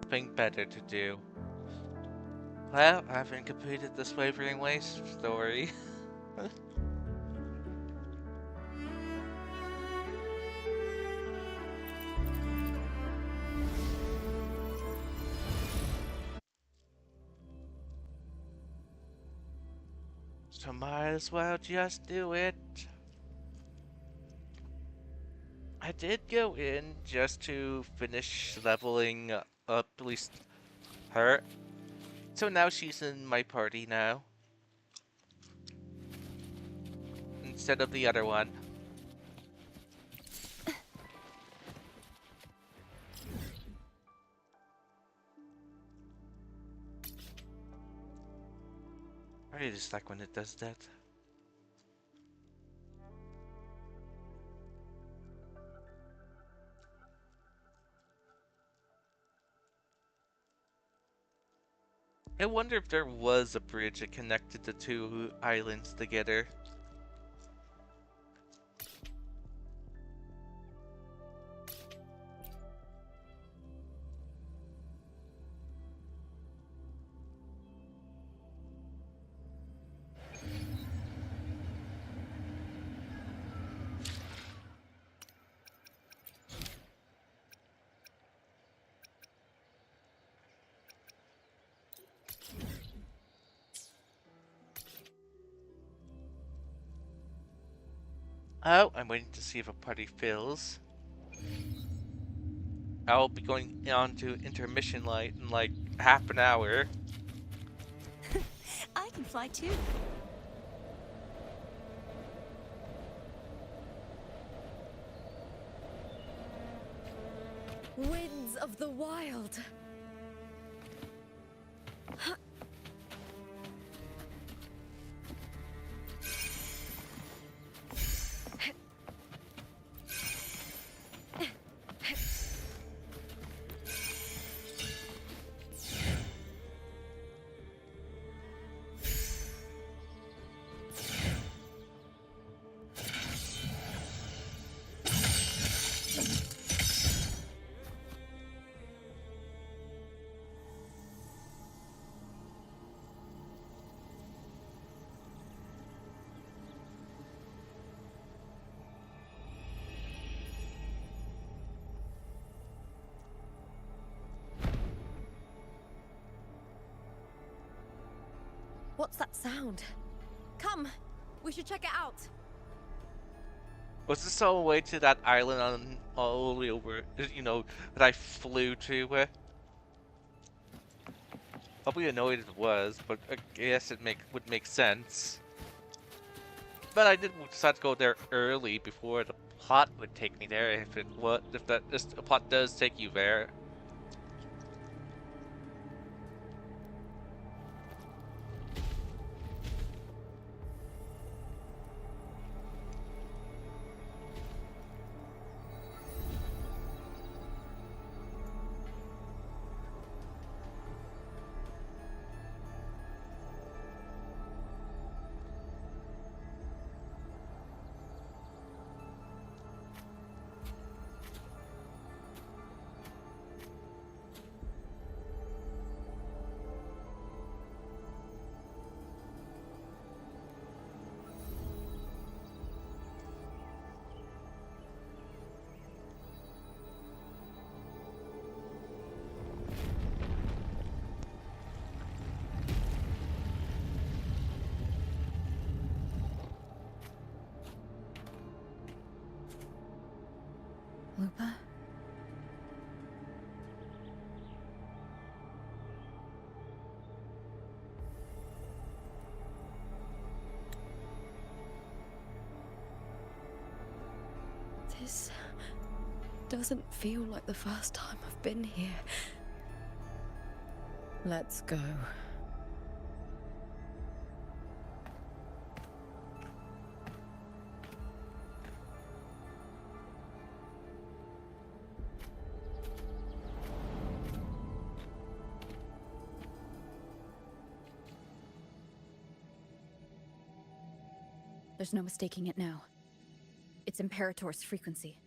something better to do. Well, I haven't completed this Wuthering Waves story. So might as well just do it. I did go in just to finish leveling up at least her. So now she's in my party now. Instead of the other one. I really dislike when it does that. I wonder if there was a bridge that connected the two islands together. Oh, I'm waiting to see if a party fills. I'll be going on to intermission light in like half an hour. I can fly too. Winds of the wild. What's that sound? Come, we should check it out. Was this all the way to that island on all the way over, that I flew to? Probably annoyed it was, but I guess it would make sense. But I did decide to go there early before the plot would take me there. If this plot does take you there. Lupa? This doesn't feel like the first time I've been here. Let's go. There's no mistaking it now. It's Imperator's frequency.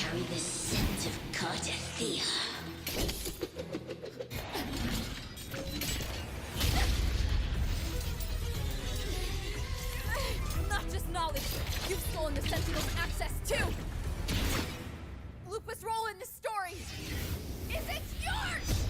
carry the scent of Cardathia. Not just knowledge. You've stolen the Sentinel's access too. Lupus' role in this story isn't yours.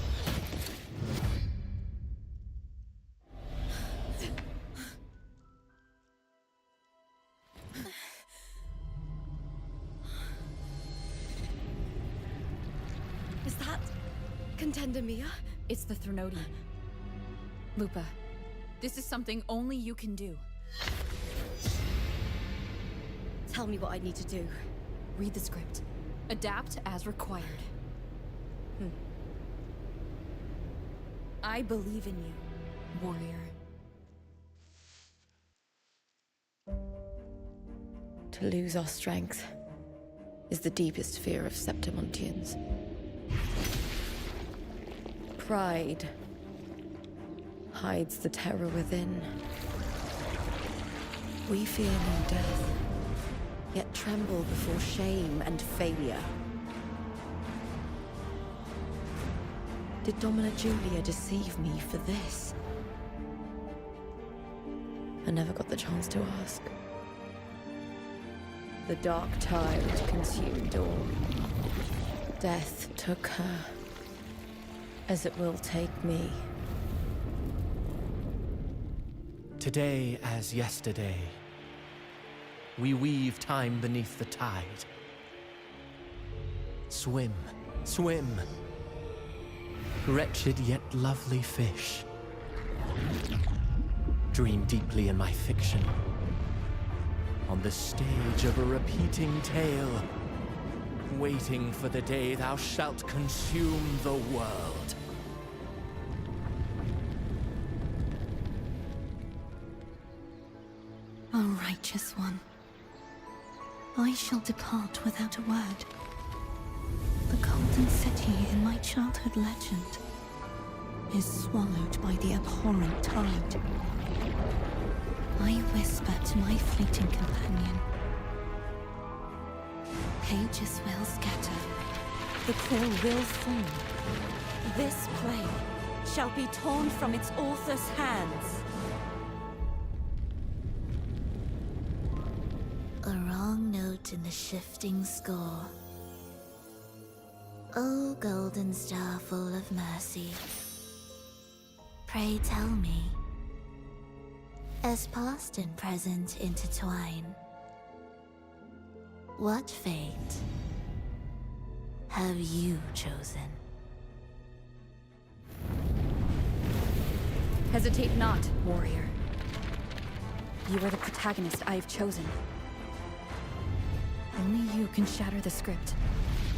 Is that Contender Mia? It's the Threnodian. Lupa, this is something only you can do. Tell me what I need to do. Read the script. Adapt as required. I believe in you, warrior. To lose our strength is the deepest fear of Septimontians. Pride hides the terror within. We fear no death, yet tremble before shame and failure. Did Domina Julia deceive me for this? I never got the chance to ask. The dark tide consumed all. Death took her, as it will take me. Today as yesterday, we weave time beneath the tide. Swim, swim, wretched yet lovely fish. Dream deeply in my fiction, on the stage of a repeating tale, waiting for the day thou shalt consume the world. O righteous one, I shall depart without a word. The golden city in my childhood legend is swallowed by the abhorrent tide. I whisper to my fleeting companion. Pages will scatter. The quill will fall. This play shall be torn from its author's hands. A wrong note in the shifting score. O golden star full of mercy, pray tell me, as past and present intertwine, what fate have you chosen? Hesitate not, warrior. You are the protagonist I have chosen. Only you can shatter the script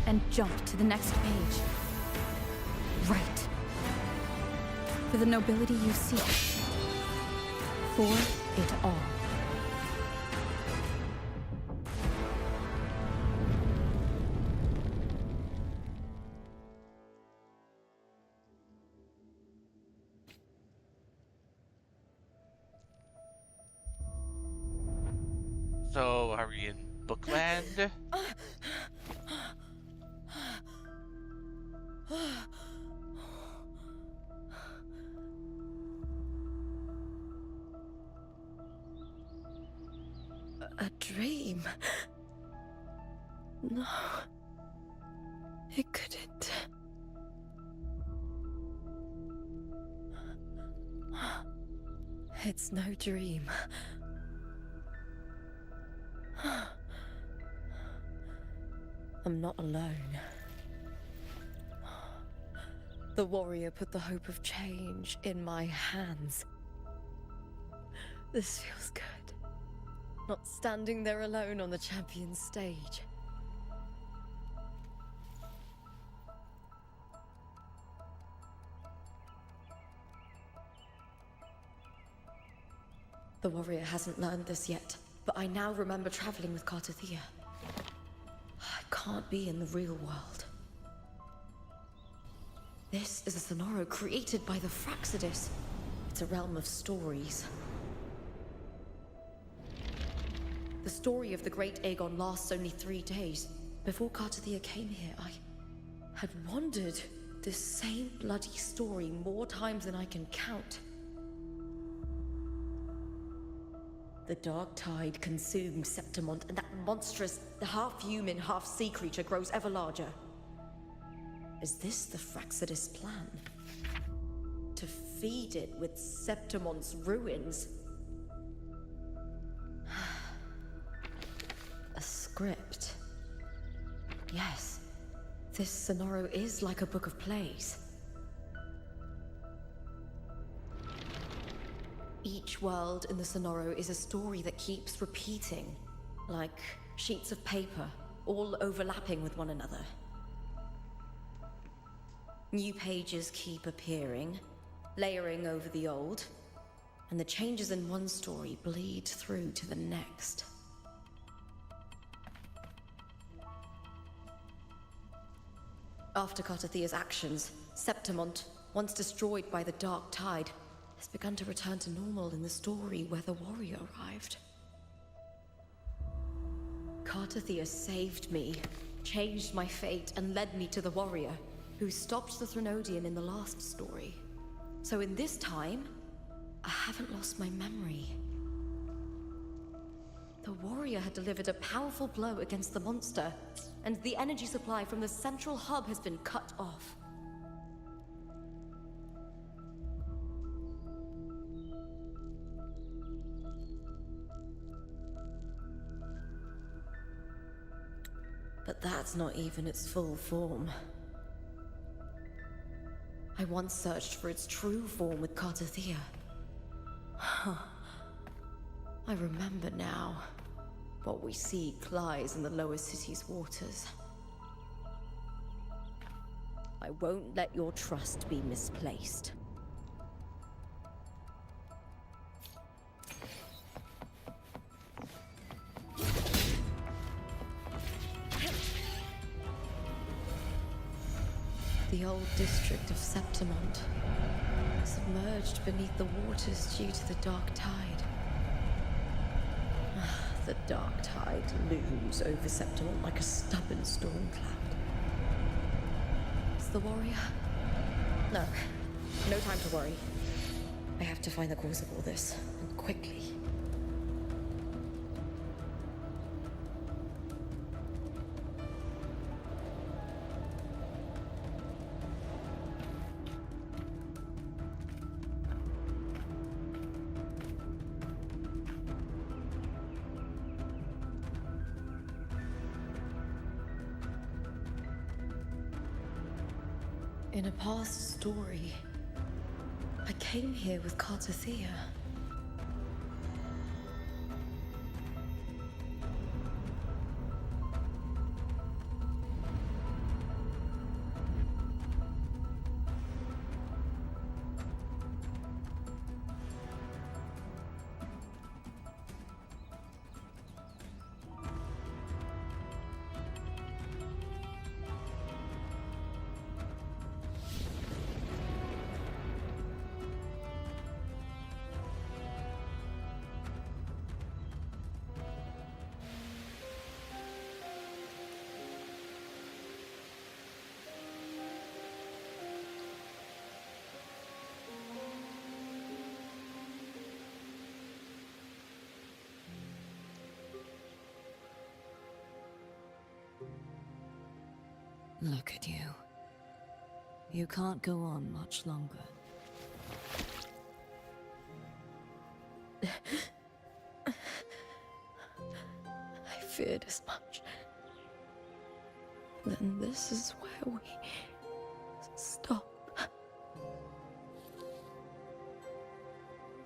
and jump to the next page. Right. For the nobility you seek. For it all. So, are we in Bookland? A dream? No. It couldn't. It's no dream. I'm not alone. The warrior put the hope of change in my hands. This feels good. Not standing there alone on the champion's stage. The warrior hasn't learned this yet, but I now remember traveling with Cardathia. I can't be in the real world. This is a Sonoro created by the Fraxidus. It's a realm of stories. The story of the Great Aegon lasts only 3 days, Before Cartathea came here, I had wandered this same bloody story more times than I can count. The dark tide consumed Septimont, and that monstrous, half-human, half-sea creature grows ever larger. Is this the Fraxidus plan? To feed it with Septimont's ruins? A script. Yes, this Sonoro is like a book of plays. Each world in the Sonoro is a story that keeps repeating, like sheets of paper, all overlapping with one another. New pages keep appearing, layering over the old, and the changes in one story bleed through to the next. After Cartathea's actions, Septimont, once destroyed by the dark tide, has begun to return to normal in the story where the warrior arrived. Cartathea saved me, changed my fate, and led me to the warrior, who stopped the Threnodian in the last story. So in this time, I haven't lost my memory. The warrior had delivered a powerful blow against the monster, and the energy supply from the central hub has been cut off. But that's not even its full form. I once searched for its true form with Cartathea. I remember now. What we seek lies in the lower city's waters. I won't let your trust be misplaced. The old district of Septimont, submerged beneath the waters due to the dark tide. The dark tide looms over Septimont like a stubborn storm cloud. Is the warrior? No. No time to worry. I have to find the cause of all this, and quickly. In a past story, I came here with Cartathea. Look at you. You can't go on much longer. I feared as much. Then this is where we stop.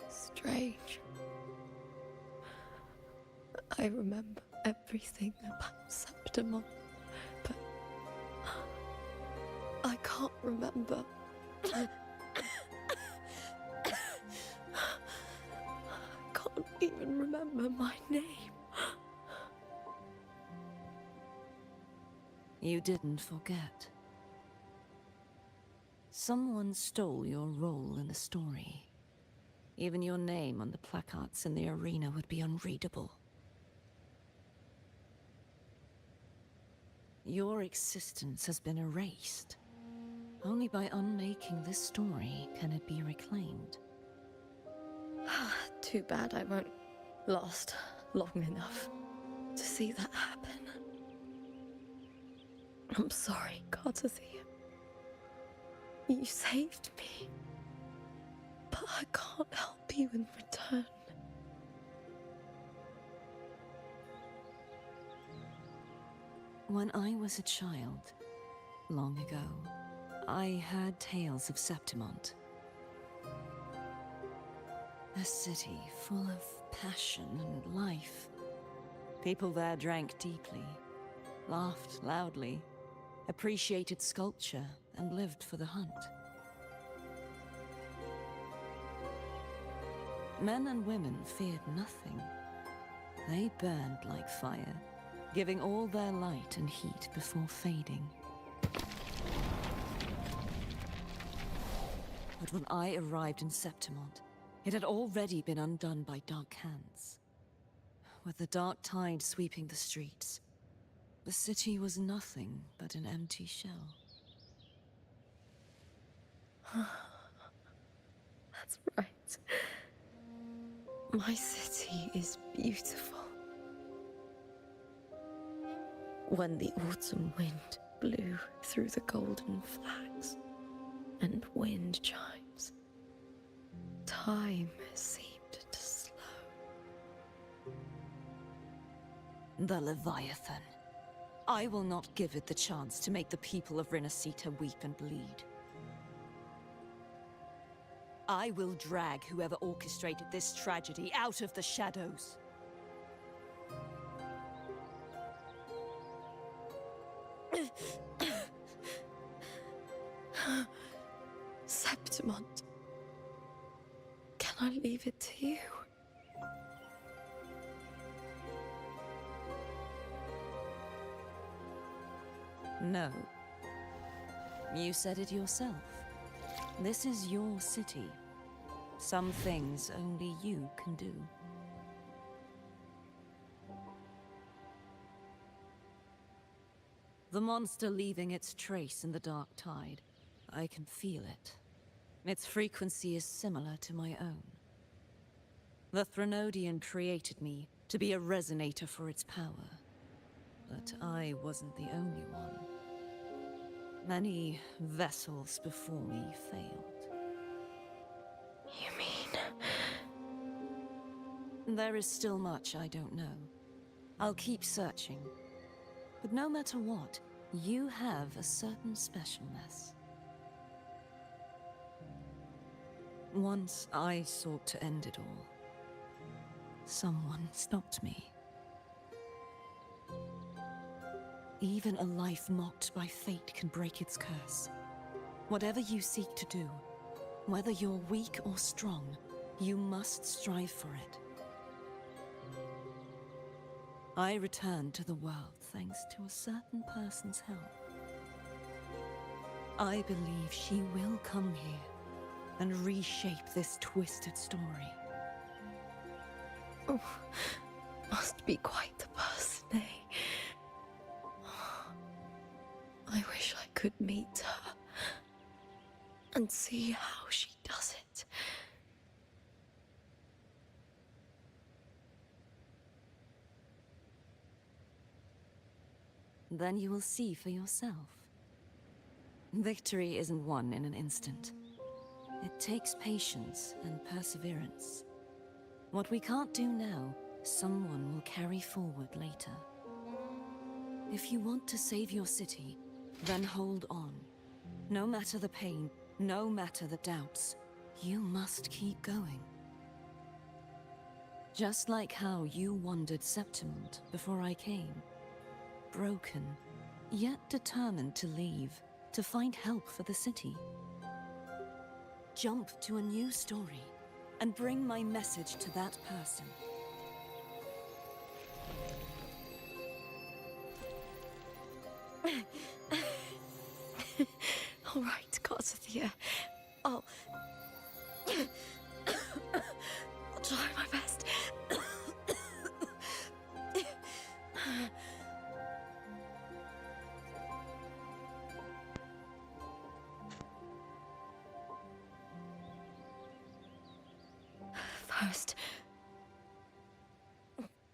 Strange. I remember everything about Septimont, but I can't remember. I can't even remember my name. You didn't forget. Someone stole your role in the story. Even your name on the placards in the arena would be unreadable. Your existence has been erased. Only by unmaking this story can it be reclaimed. Too bad I won't last long enough to see that happen. I'm sorry, Cartathea. You saved me. But I can't help you in return. When I was a child, long ago, I heard tales of Septimont. A city full of passion and life. People there drank deeply, laughed loudly, appreciated sculpture, and lived for the hunt. Men and women feared nothing. They burned like fire, giving all their light and heat before fading. But when I arrived in Septimont, it had already been undone by dark hands. With the dark tide sweeping the streets, the city was nothing but an empty shell. That's right. My city is beautiful. When the autumn wind blew through the golden flags and wind chimes, time seemed to slow. The Leviathan. I will not give it the chance to make the people of Rinascita weep and bleed. I will drag whoever orchestrated this tragedy out of the shadows. Septimont. Can I leave it to you? No. You said it yourself. This is your city. Some things only you can do. The monster leaving its trace in the dark tide. I can feel it. Its frequency is similar to my own. The Threnodian created me to be a resonator for its power. But I wasn't the only one. Many vessels before me failed. You mean... There is still much I don't know. I'll keep searching. But no matter what, you have a certain specialness. Once I sought to end it all. Someone stopped me. Even a life mocked by fate can break its curse. Whatever you seek to do, whether you're weak or strong, you must strive for it. I returned to the world thanks to a certain person's help. I believe she will come here and reshape this twisted story. Oh, must be quite the person, eh? I wish I could meet her and see how she does it. Then you will see for yourself. Victory isn't won in an instant. It takes patience and perseverance. What we can't do now, someone will carry forward later. If you want to save your city, then hold on. No matter the pain, no matter the doubts, you must keep going. Just like how you wandered Septimont before I came. Broken, yet determined to leave, to find help for the city. Jump to a new story, and bring my message to that person. All right, Cartathea. I'll try my best. first.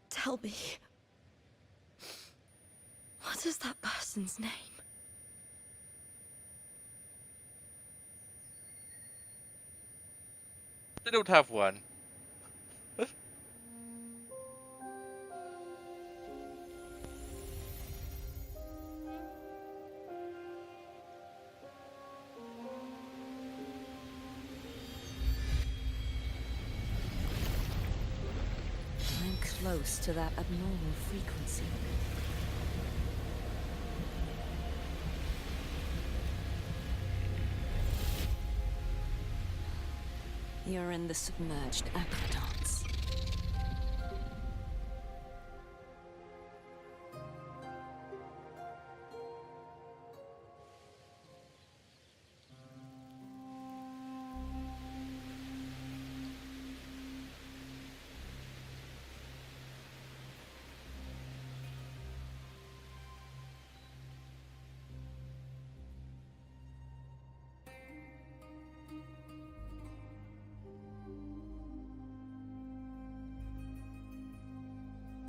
Tell me, what is that person's name? They don't have one. I'm close to that abnormal frequency. You're in the submerged aqueducts.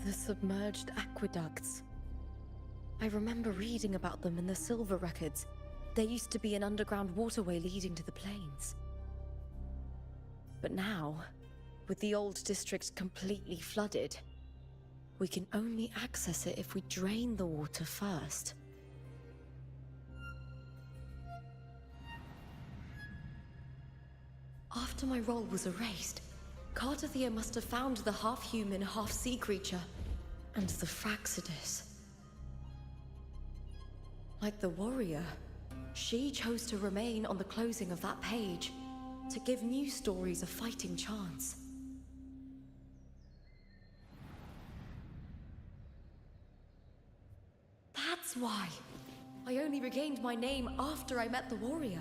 The submerged aqueducts. I remember reading about them in the Silver records. There used to be an underground waterway leading to the plains. But now, with the old district completely flooded, we can only access it if we drain the water first. After my role was erased, Cartathea must have found the half-human, half-sea creature, and the Fraxidus. Like the warrior, she chose to remain on the closing of that page, to give new stories a fighting chance. That's why I only regained my name after I met the warrior.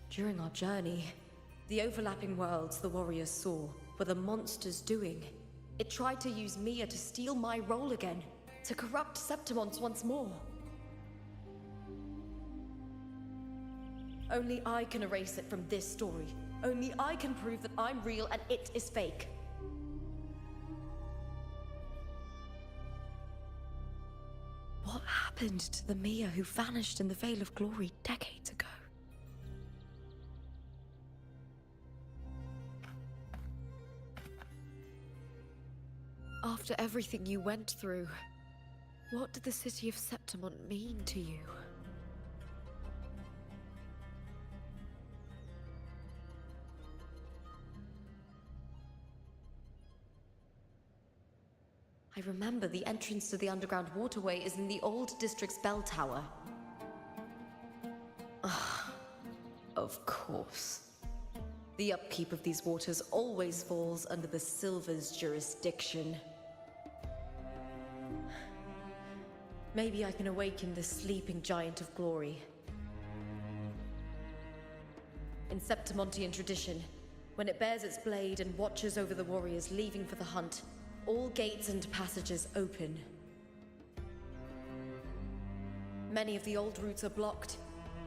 During our journey, the overlapping worlds the warriors saw were the monsters doing. It tried to use Mia to steal my role again, to corrupt Septimonts once more. Only I can erase it from this story. Only I can prove that I'm real and it is fake. What happened to the Mia who vanished in the Veil of Glory decades ago? After everything you went through, what did the city of Septimont mean to you? I remember the entrance to the underground waterway is in the old district's bell tower. Ah, of course. The upkeep of these waters always falls under the Silver's jurisdiction. Maybe I can awaken the sleeping giant of glory. In Septimontian tradition, when it bears its blade and watches over the warriors leaving for the hunt, all gates and passages open. Many of the old routes are blocked,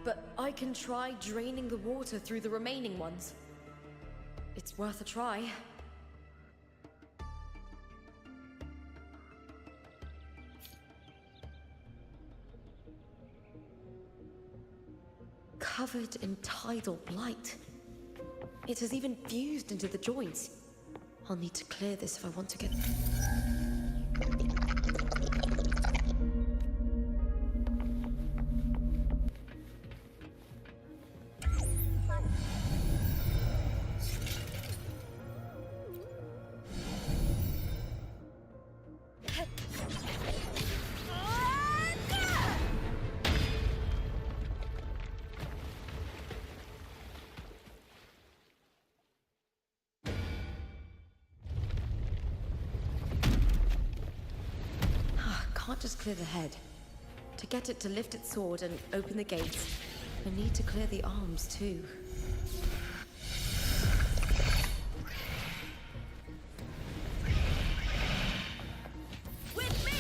but I can try draining the water through the remaining ones. It's worth a try. Covered in tidal blight. It has even fused into the joints. I'll need to clear this if I want to get... Can't just clear the head. To get it to lift its sword and open the gates, I need to clear the arms too. With me!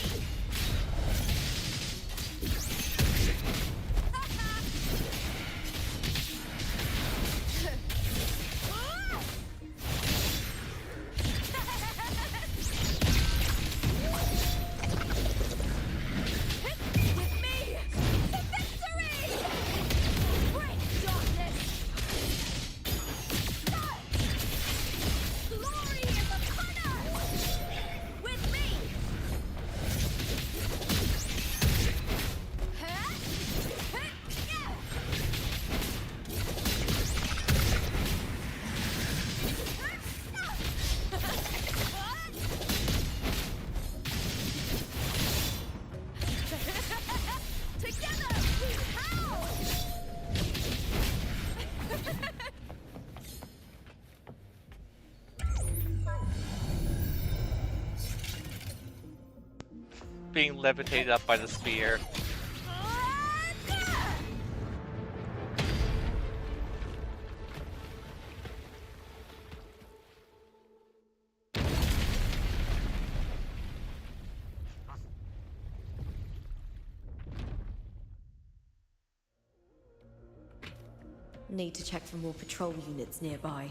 being levitated up by the spear. Need to check for more patrol units nearby.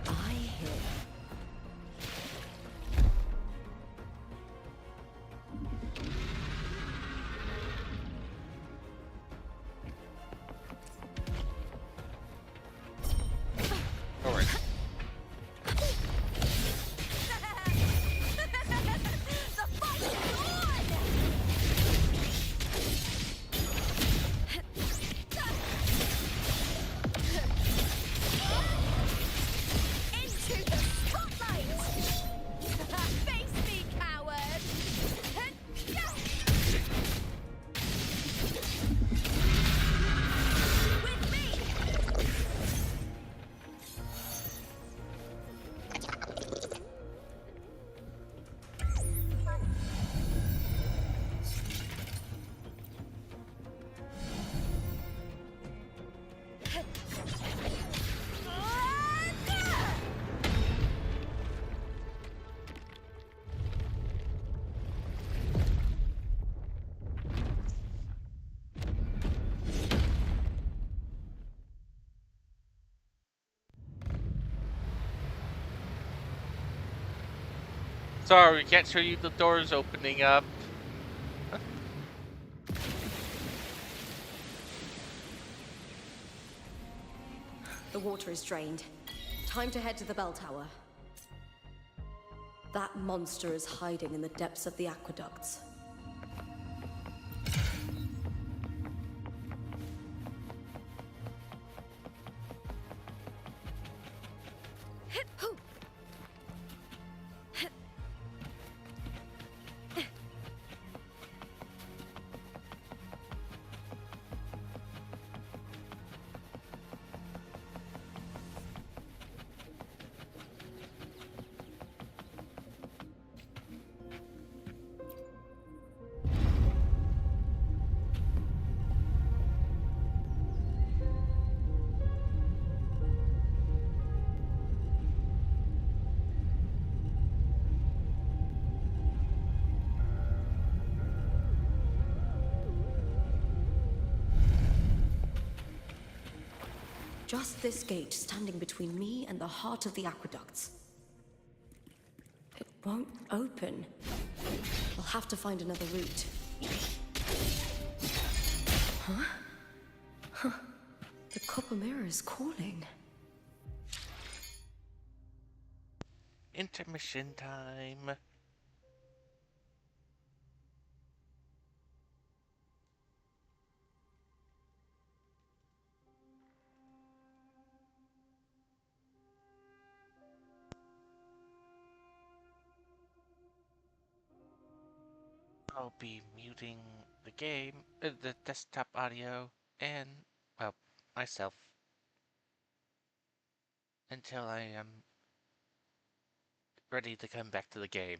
I hear. Alright. Into the spotlight! Face me, coward! With me! Sorry, we can't show you the doors opening up. The water is drained. Time to head to the bell tower. That monster is hiding in the depths of the aqueducts. Just this gate standing between me and the heart of the aqueducts. It won't open. I'll have to find another route. Huh? The copper mirror is calling. Intermission time. I'll be muting the game, the desktop audio, and, well, myself, until I am ready to come back to the game.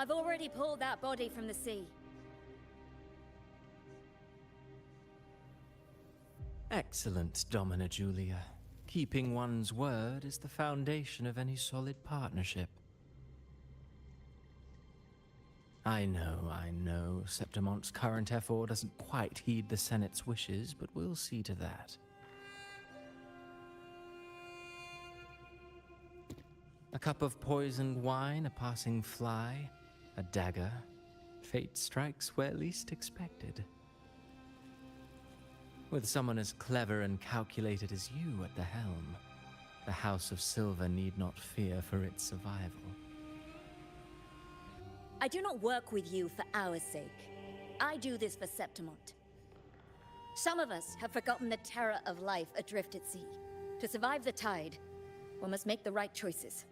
I've already pulled that body from the sea. Excellent, Domina Julia. Keeping one's word is the foundation of any solid partnership. I know, Septimon's current effort doesn't quite heed the Senate's wishes, but we'll see to that. A cup of poisoned wine, a passing fly, a dagger. Fate strikes where least expected. With someone as clever and calculated as you at the helm, the House of Silver need not fear for its survival. I do not work with you for our sake. I do this for Septimont. Some of us have forgotten the terror of life adrift at sea. To survive the tide, one must make the right choices.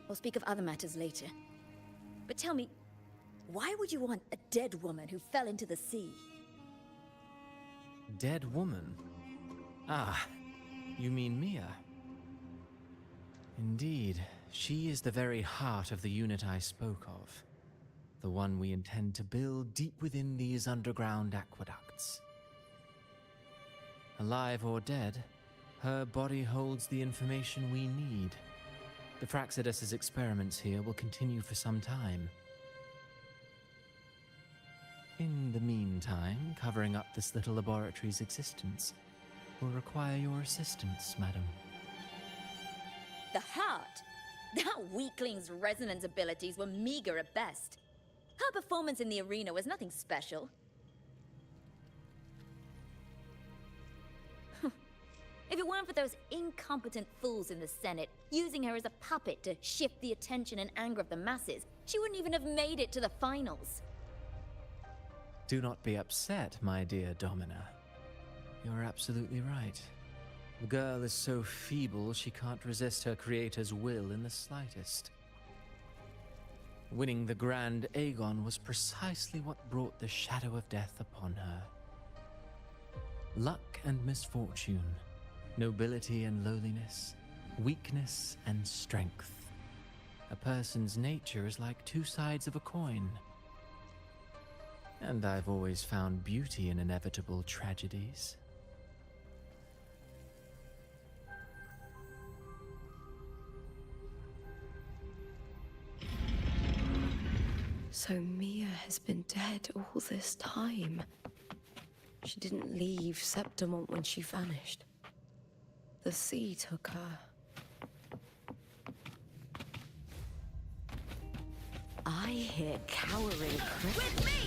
We'll speak of other matters later. But tell me, why would you want a dead woman who fell into the sea? Dead woman? Ah, you mean Mia? Indeed, she is the very heart of the unit I spoke of. The one we intend to build deep within these underground aqueducts. Alive or dead, her body holds the information we need. The Fraxidus' experiments here will continue for some time. In the meantime, covering up this little laboratory's existence will require your assistance, madam. The heart? That weakling's resonance abilities were meager at best. Her performance in the arena was nothing special. If it weren't for those incompetent fools in the Senate using her as a puppet to shift the attention and anger of the masses, she wouldn't even have made it to the finals. Do not be upset, my dear Domina. You're absolutely right. The girl is so feeble she can't resist her creator's will in the slightest. Winning the Grand Aegon was precisely what brought the shadow of death upon her. Luck and misfortune, nobility and lowliness, weakness and strength. A person's nature is like two sides of a coin. And I've always found beauty in inevitable tragedies. So Mia has been dead all this time. She didn't leave Septimont when she vanished. The sea took her. I hear cowering cries. With me!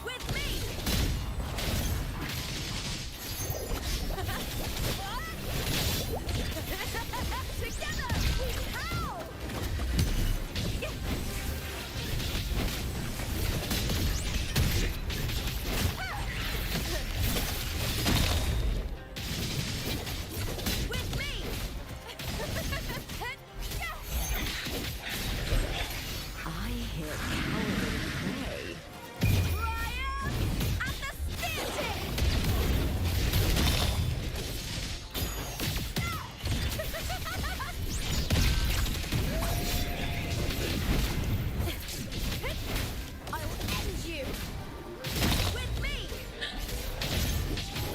With me! Together we howl! With me! I hear cowering prey. Ryan and the Stanton! I will end you! With me!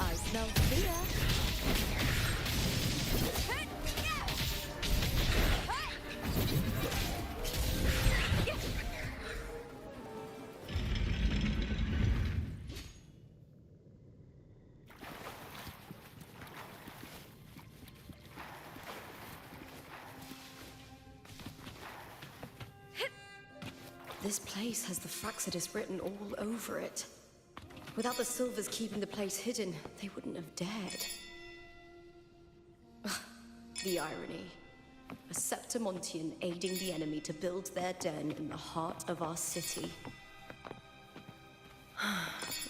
I smell fear. This place has the Fraxidus written all over it. Without the Silvers keeping the place hidden, they wouldn't have dared. The irony. A Septimontian aiding the enemy to build their den in the heart of our city.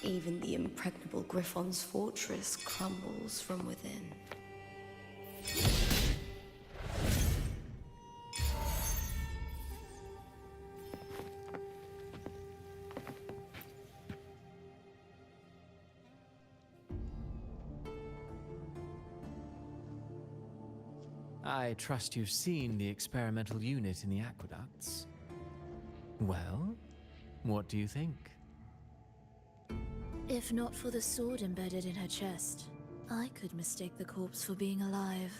Even the impregnable Griffon's fortress crumbles from within. I trust you've seen the experimental unit in the aqueducts. Well, what do you think? If not for the sword embedded in her chest, I could mistake the corpse for being alive.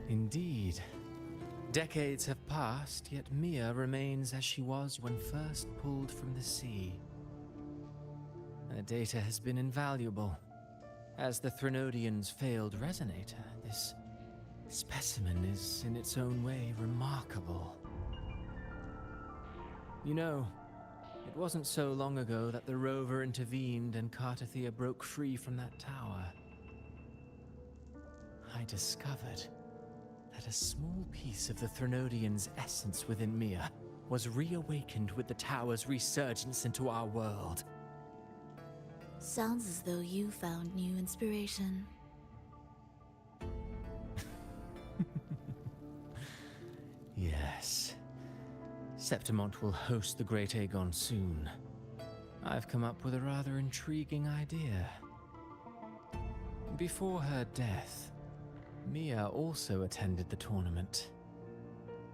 Indeed. Decades have passed, yet Mia remains as she was when first pulled from the sea. Her data has been invaluable. As the Threnodian's failed resonator, this specimen is, in its own way, remarkable. You know, it wasn't so long ago that the rover intervened and Cartathea broke free from that tower. I discovered that a small piece of the Threnodian's essence within Mia was reawakened with the tower's resurgence into our world. Sounds as though you found new inspiration. Yes. Septimont will host the Great Aegon soon. I've come up with a rather intriguing idea. Before her death, Mia also attended the tournament.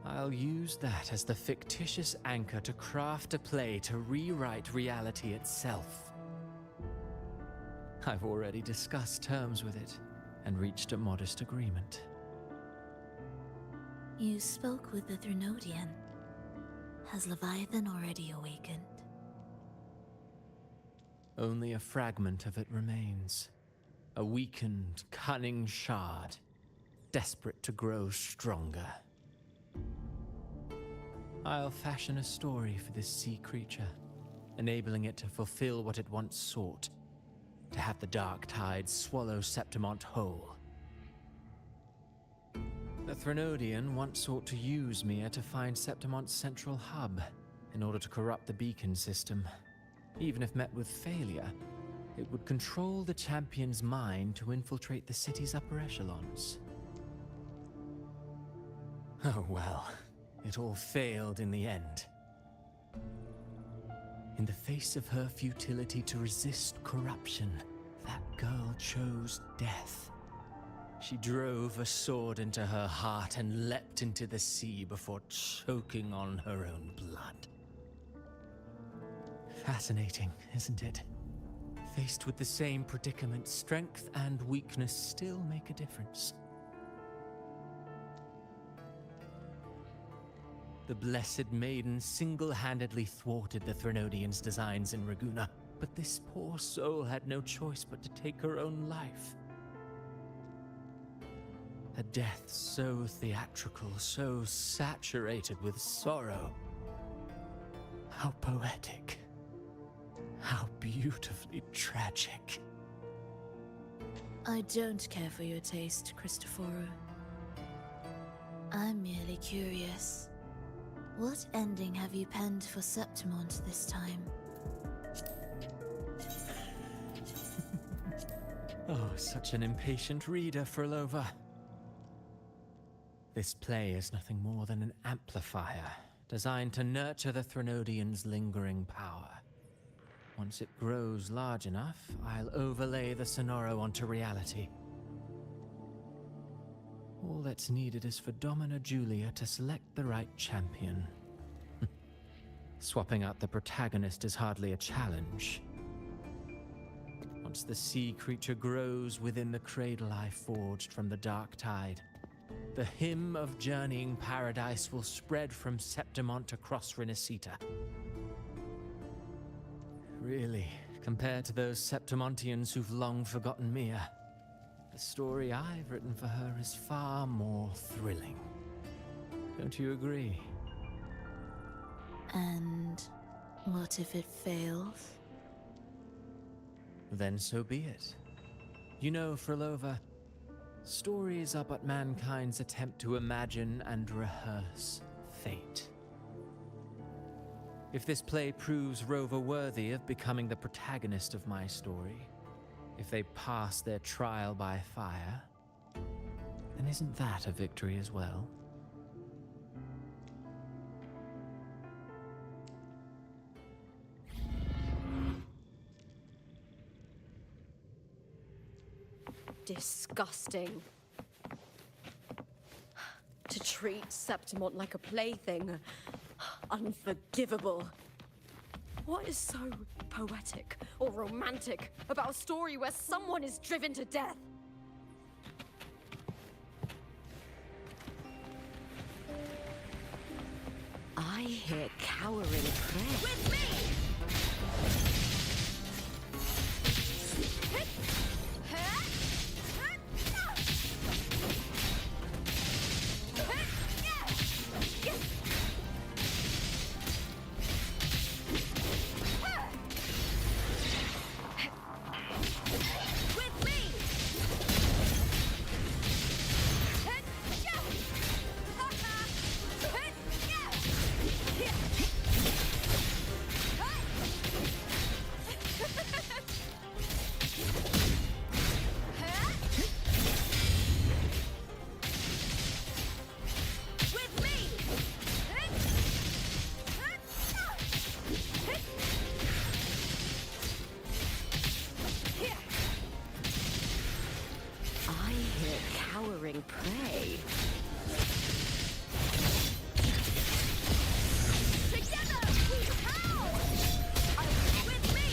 I'll use that as the fictitious anchor to craft a play to rewrite reality itself. I've already discussed terms with it and reached a modest agreement. You spoke with the Threnodian. Has Leviathan already awakened? Only a fragment of it remains. A weakened, cunning shard, desperate to grow stronger. I'll fashion a story for this sea creature, enabling it to fulfill what it once sought, to have the dark tide swallow Septimont whole. The Threnodian once sought to use Mia to find Septimont's central hub in order to corrupt the beacon system. Even if met with failure, it would control the champion's mind to infiltrate the city's upper echelons. Oh well, it all failed in the end. In the face of her futility to resist corruption, that girl chose death. She drove a sword into her heart and leapt into the sea before choking on her own blood. Fascinating, isn't it? Faced with the same predicament, strength and weakness still make a difference. The Blessed Maiden single-handedly thwarted the Threnodian's designs in Raguna, but this poor soul had no choice but to take her own life. A death so theatrical, so saturated with sorrow. How poetic. How beautifully tragic. I don't care for your taste, Cristoforo. I'm merely curious. What ending have you penned for Septimont this time? Oh, such an impatient reader, Frolova. This play is nothing more than an amplifier, designed to nurture the Threnodian's lingering power. Once it grows large enough, I'll overlay the Sonoro onto reality. All that's needed is for Domina Julia to select the right champion. Swapping out the protagonist is hardly a challenge. Once the sea creature grows within the cradle I forged from the dark tide, the hymn of journeying paradise will spread from Septimont across Renacita. Really, compared to those Septimontians who've long forgotten Mia, the story I've written for her is far more thrilling. Don't you agree? And what if it fails? Then so be it. You know, Frolova, stories are but mankind's attempt to imagine and rehearse fate. If this play proves Rover worthy of becoming the protagonist of my story, if they pass their trial by fire, then isn't that a victory as well? Disgusting. To treat Septimont like a plaything. Unforgivable. What is so poetic or romantic about a story where someone is driven to death? I hear cowering prayer. With me! With me! With me! I hear cowering prey. Together we howl! With me!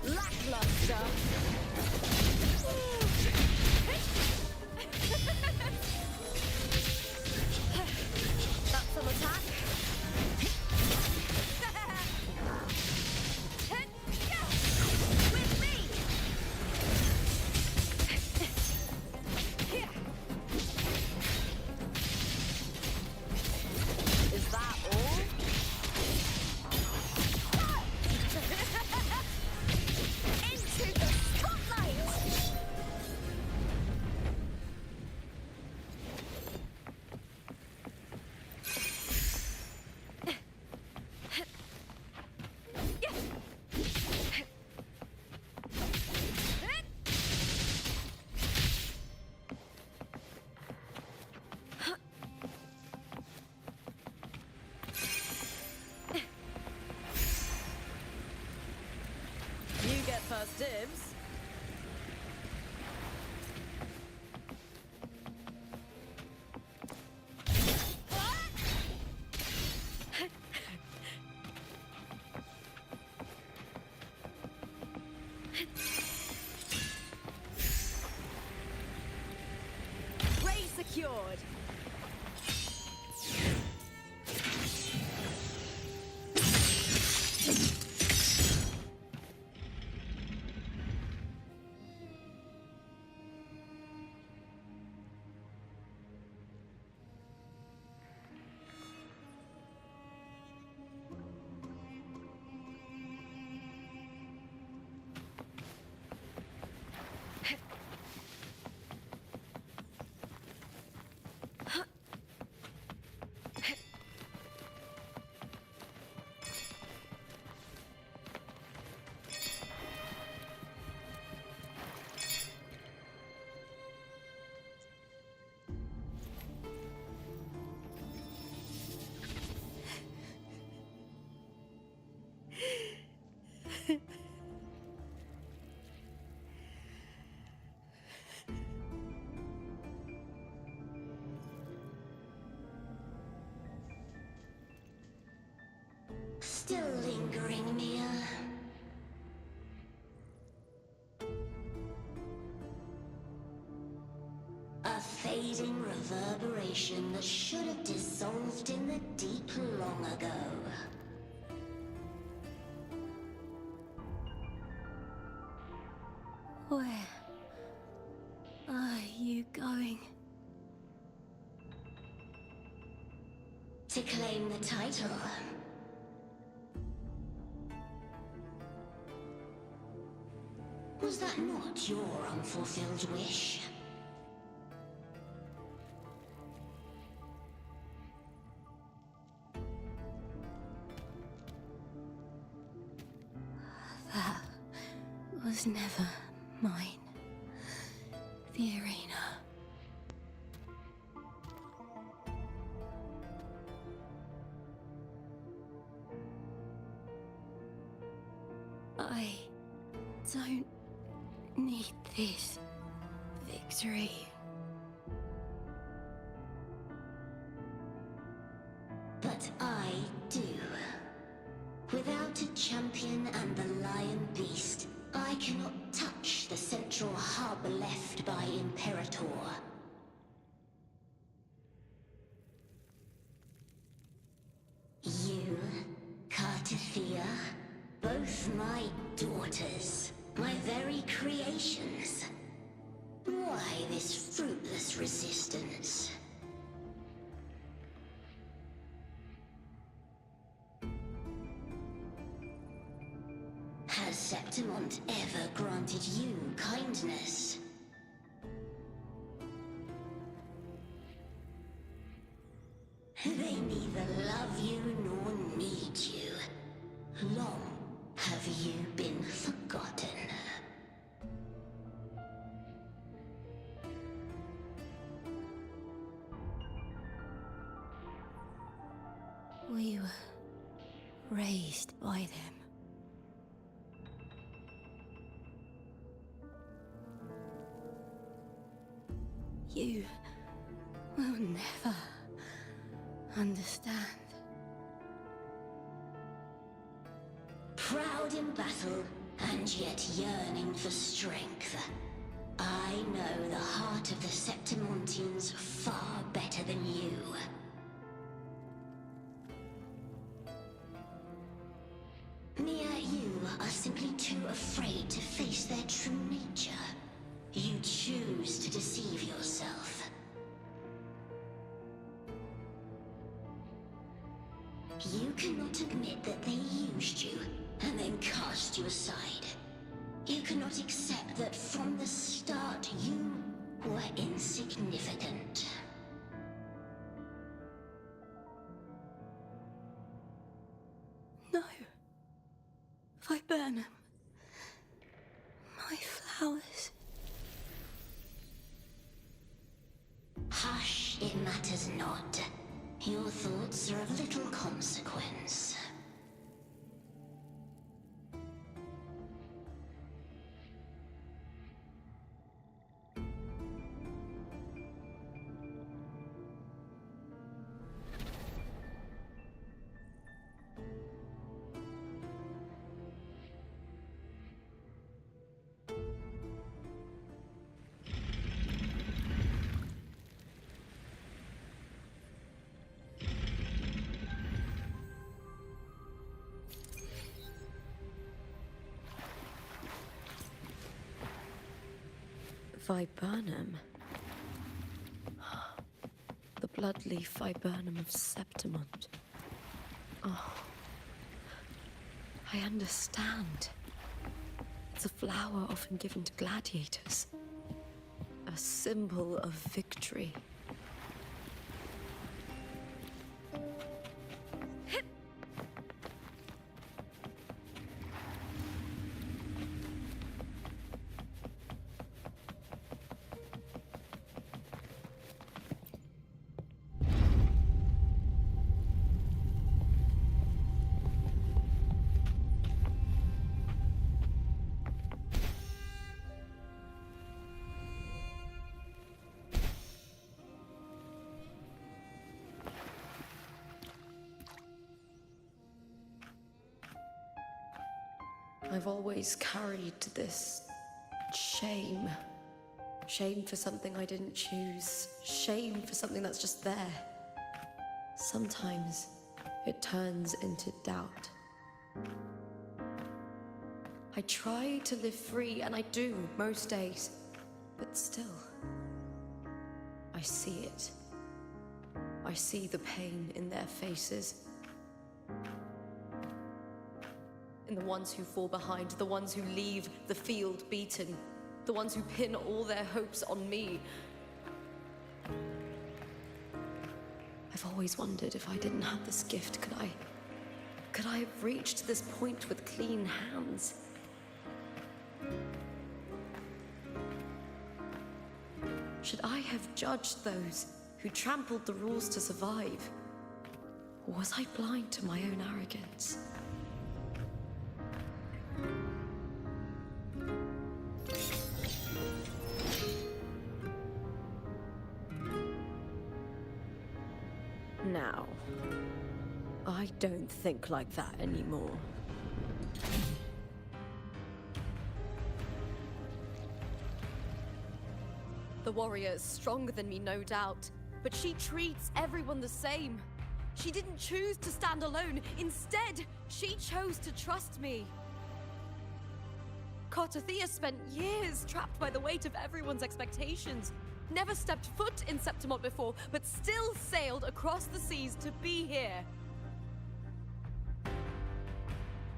Lackluster. That's some attack. With me! Is that all? Into the spotlight! You get first dibs. Ray secured! Still lingering, Mia. A fading reverberation that should have dissolved in the deep long ago. Where are you going? To claim the title. Was that not your unfulfilled wish? That was never mine. The arena. I don't need this victory. But I do. Without a champion and the lion beast, I cannot touch the central hub left by Imperator. You, Cartathea, both my daughters, my very creations. Why this fruitless resistance? Has Septimont ever granted you kindness? They neither love you nor need you. Long have you been forgotten. We were raised by them. You will never understand. Proud in battle, and yet yearning for strength. I know the heart of the Septimontians far better than you. Mia, you are simply too afraid to face their true nature. You choose to deceive yourself. You cannot admit that they used you, and then cast you aside. You cannot accept that from the start you were insignificant. No. Viburnum. My flowers. Hush, it matters not. Your thoughts are of little consequence. Viburnum. The bloodleaf viburnum of Septimont. Oh. I understand. It's a flower often given to gladiators. A symbol of victory. I've always carried this shame. Shame for something I didn't choose. Shame for something that's just there. Sometimes it turns into doubt. I try to live free, and I do most days. But still, I see it. I see the pain in their faces. in the ones who fall behind, the ones who leave the field beaten, the ones who pin all their hopes on me. I've always wondered if I didn't have this gift, could I have reached this point with clean hands? Should I have judged those who trampled the rules to survive? Or was I blind to my own arrogance? Now, I don't think like that anymore. The warrior is stronger than me, no doubt, but she treats everyone the same. She didn't choose to stand alone. Instead, she chose to trust me. Cartothea spent years trapped by the weight of everyone's expectations. Never stepped foot in Septimont before, but still sailed across the seas to be here.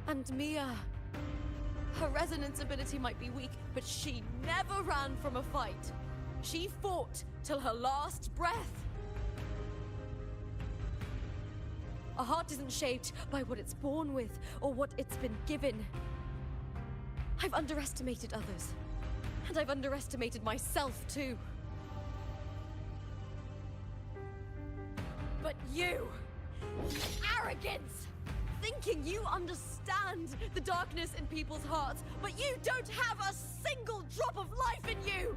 And Mia, her resonance ability might be weak, but she never ran from a fight. She fought till her last breath. A heart isn't shaped by what it's born with or what it's been given. I've underestimated others, and I've underestimated myself too. But you, arrogance! Thinking you understand the darkness in people's hearts, but you don't have a single drop of life in you!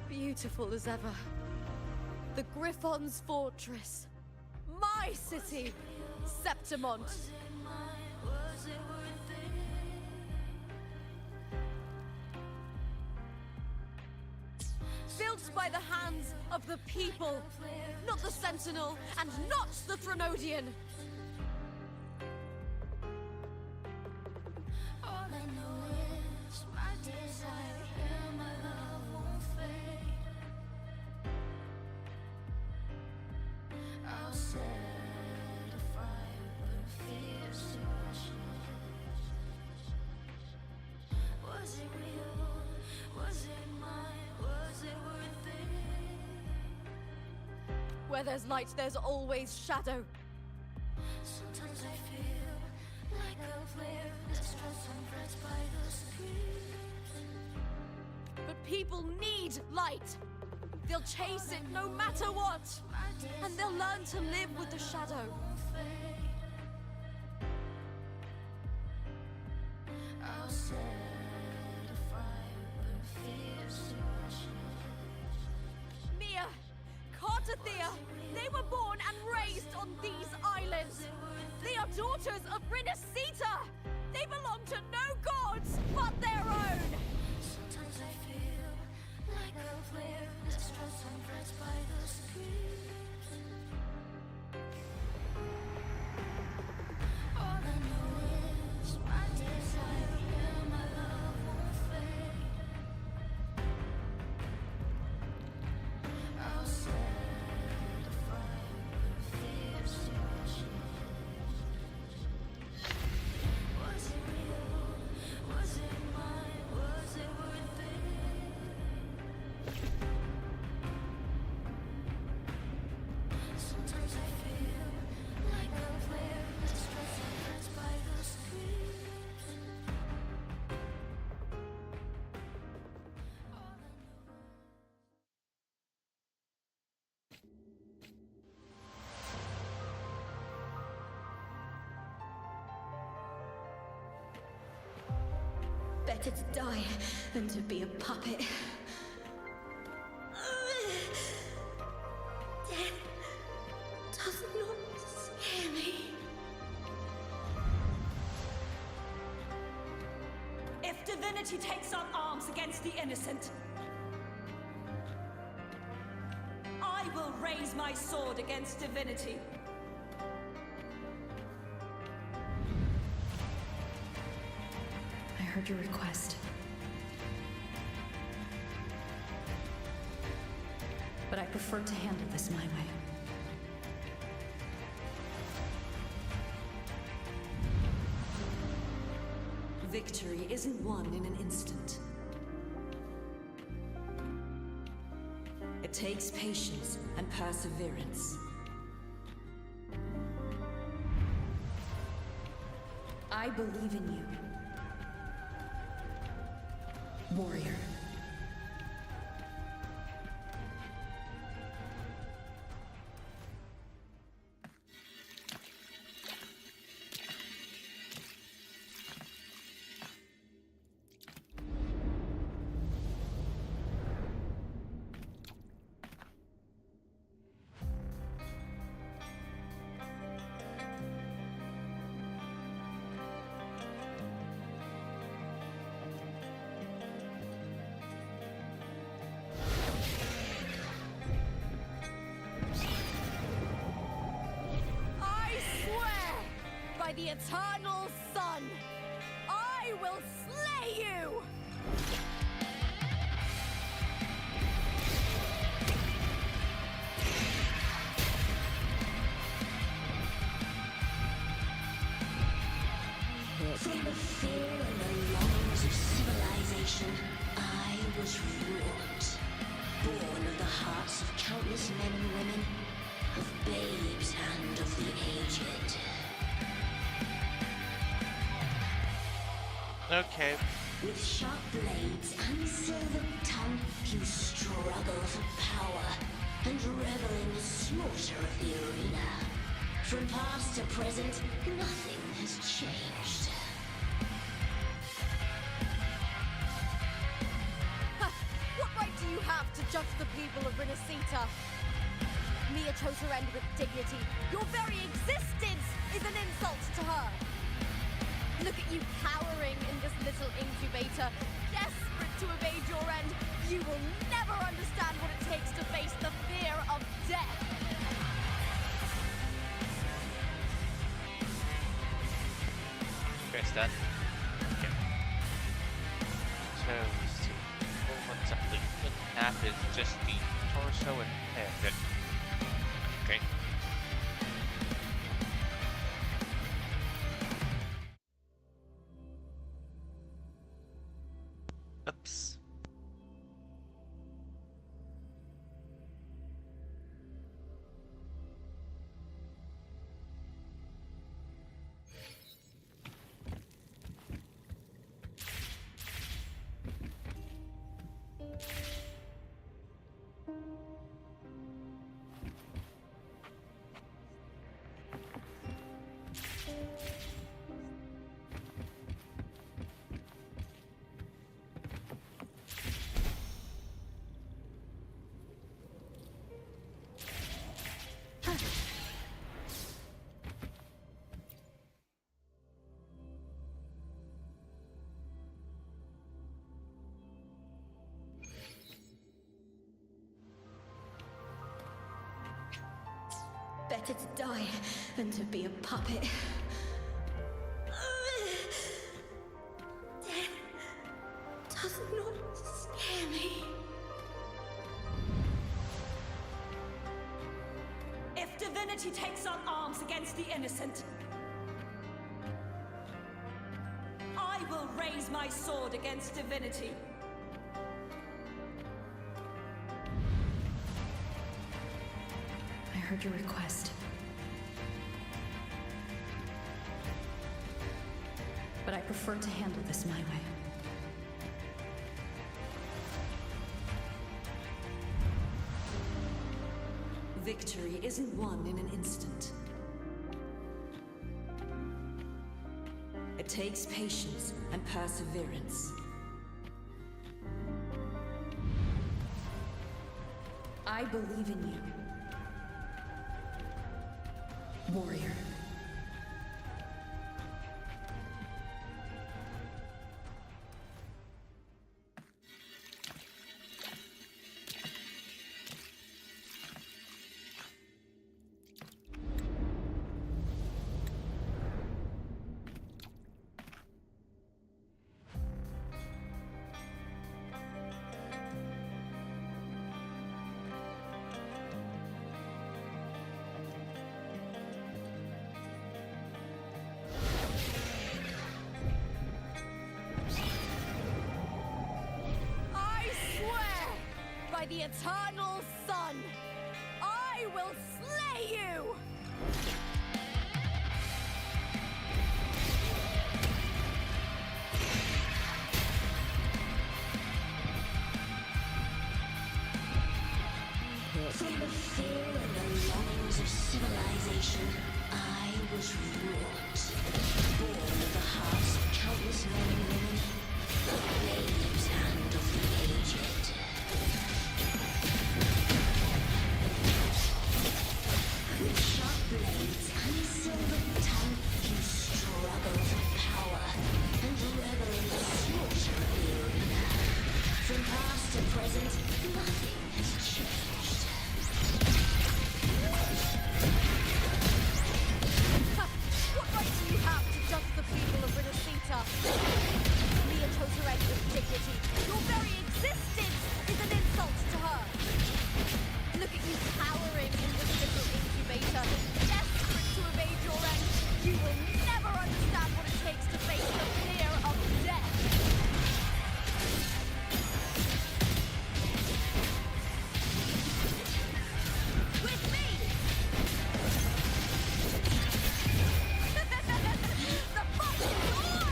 Beautiful as ever. The Griffon's fortress. My city, Septimont. Built by the hands of the people, not the Sentinel and not the Threnodian. All I know is my desire and my love won't fade. I'll set a fire but fears to ashes. Was it real? Was it mine? Was it worth it? Where there's light, there's always shadow. Sometimes I feel like a player that's stressed and frets by the screen. But people need light. They'll chase it no matter what. And they'll learn to live with the shadow. I'll set a fire but fears to ashes. Mia, Cartothea, they were born and raised on these islands. They are daughters of Rinasita. They belong to no gods but their own. Sometimes I feel like a player that's stressed and frets by the screen. All I know is my desire and my love won't fade. I'll set a fire but fears to ashes. Was it real? Was it mine? Was it worth it? Sometimes I feel like a player that's stressed and frets by the screen. All I know. Better to die than to be a puppet. Death does not scare me. If divinity takes up arms against the innocent, I will raise my sword against divinity. I heard your request. But I prefer to handle this my way. Victory isn't won in an instant. It takes patience and perseverance. I believe in you, warrior. By the eternal sun, I will slay you! From the fear and the longings of civilization, I was wrought. Born of the hearts of countless men and women, of babes and of the aged. Okay. With sharp blades and silver tongue, you struggle for power and revel in the slaughter of the arena. From past to present, nothing has changed. What right do you have to judge the people of Renacita? Mia chose her end with dignity. Your very existence is an insult to her. Look at you cowering in this little incubator, desperate to evade your end. You will never understand what it takes to face the fear of death. Press that. Okay. So, let's see. What's up? The half is just the torso and head. Good. Okay. Oops. Better to die than to be a puppet. Death does not scare me. If divinity takes up arms against the innocent, I will raise my sword against divinity. I heard your request. But I prefer to handle this my way. Victory isn't won in an instant. It takes patience and perseverance. I believe in you, warrior. the eternal sun. I will slay you! From the fear and the longings of civilization, I was wrought. Born of the hearts of countless men and women, the babes and of the aged. With sharp blades and silver tongue, you struggle for power and revel in the slaughter of the arena. From past to present, nothing has changed. What right do you have to judge the people of Renacita? Mia chose her end with dignity. Your very existence is an insult to her. Look at you cowering in this little incubator, desperate to evade your end. You will never understand what it takes to face the fear of death. With me! The box is on!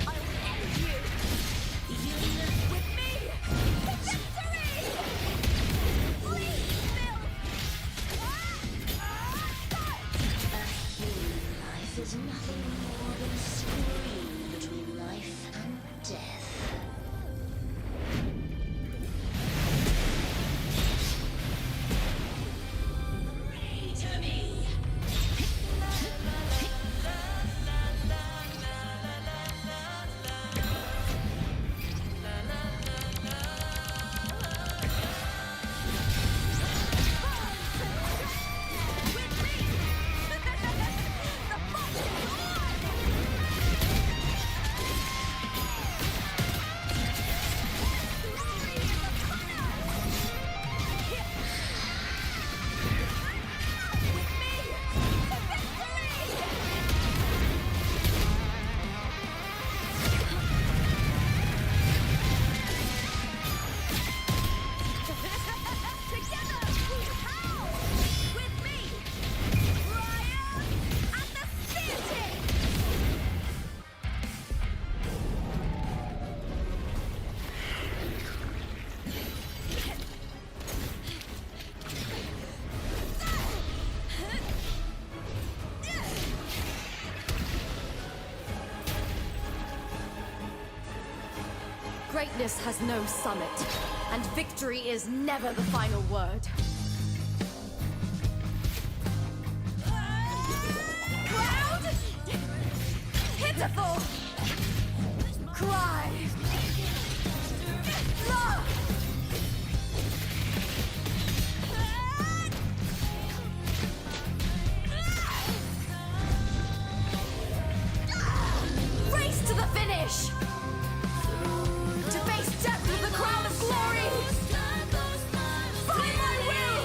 I'll end you! With me! To victory! Please, Bill! A human life is nothing more than a screen between life and death. Pray to me! With me! The box is on! Glory is upon us! With me! To victory! Together we howl! With me! Ryan and the Spear Tip! Greatness has no summit, and victory is never the final word. Cloud! Pitiful! Cry! Love! Race to the finish! To face death with the crown of glory! By my will!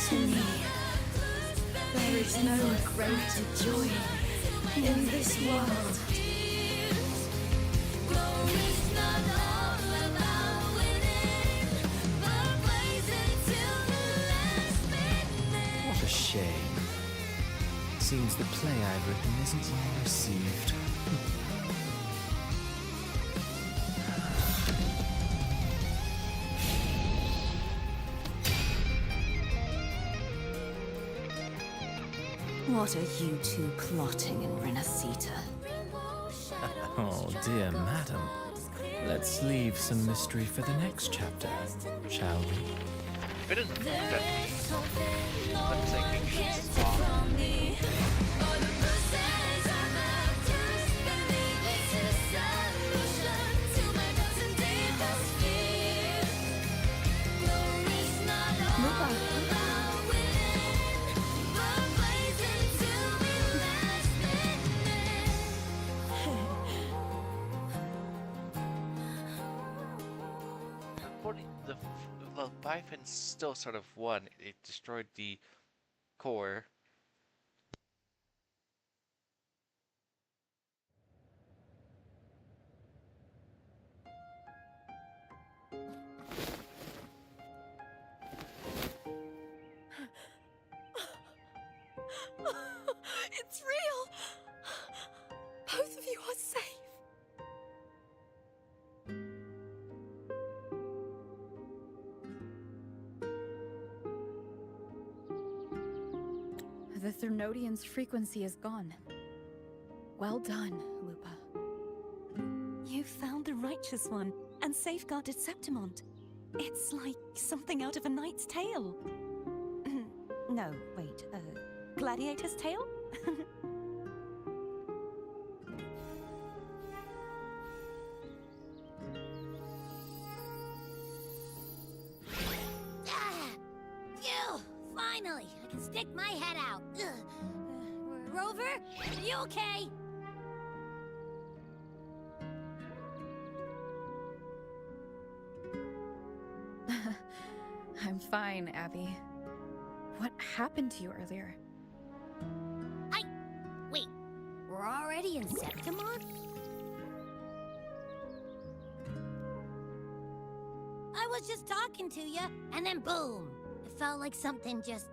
To me, there is no greater joy in this world. What a shame. Seems the play I've written isn't well received. What are you two plotting in Renacita? Oh, dear madam. Let's leave some mystery for the next chapter, shall we? If it isn't that, I'm thinking it's off. Leviathan still sort of won. It destroyed the core. It's real! Both of you are safe. The Threnodian's frequency is gone. Well done, Lupa. You found the righteous one and safeguarded Septimont. It's like something out of a knight's tale. No, wait, gladiator's tale? Phew! Finally, I can stick my head out. Rover, are you okay? I'm fine, Abby. What happened to you earlier? Wait, we're already in Septimont? I was just talking to you, and then boom! It felt like something just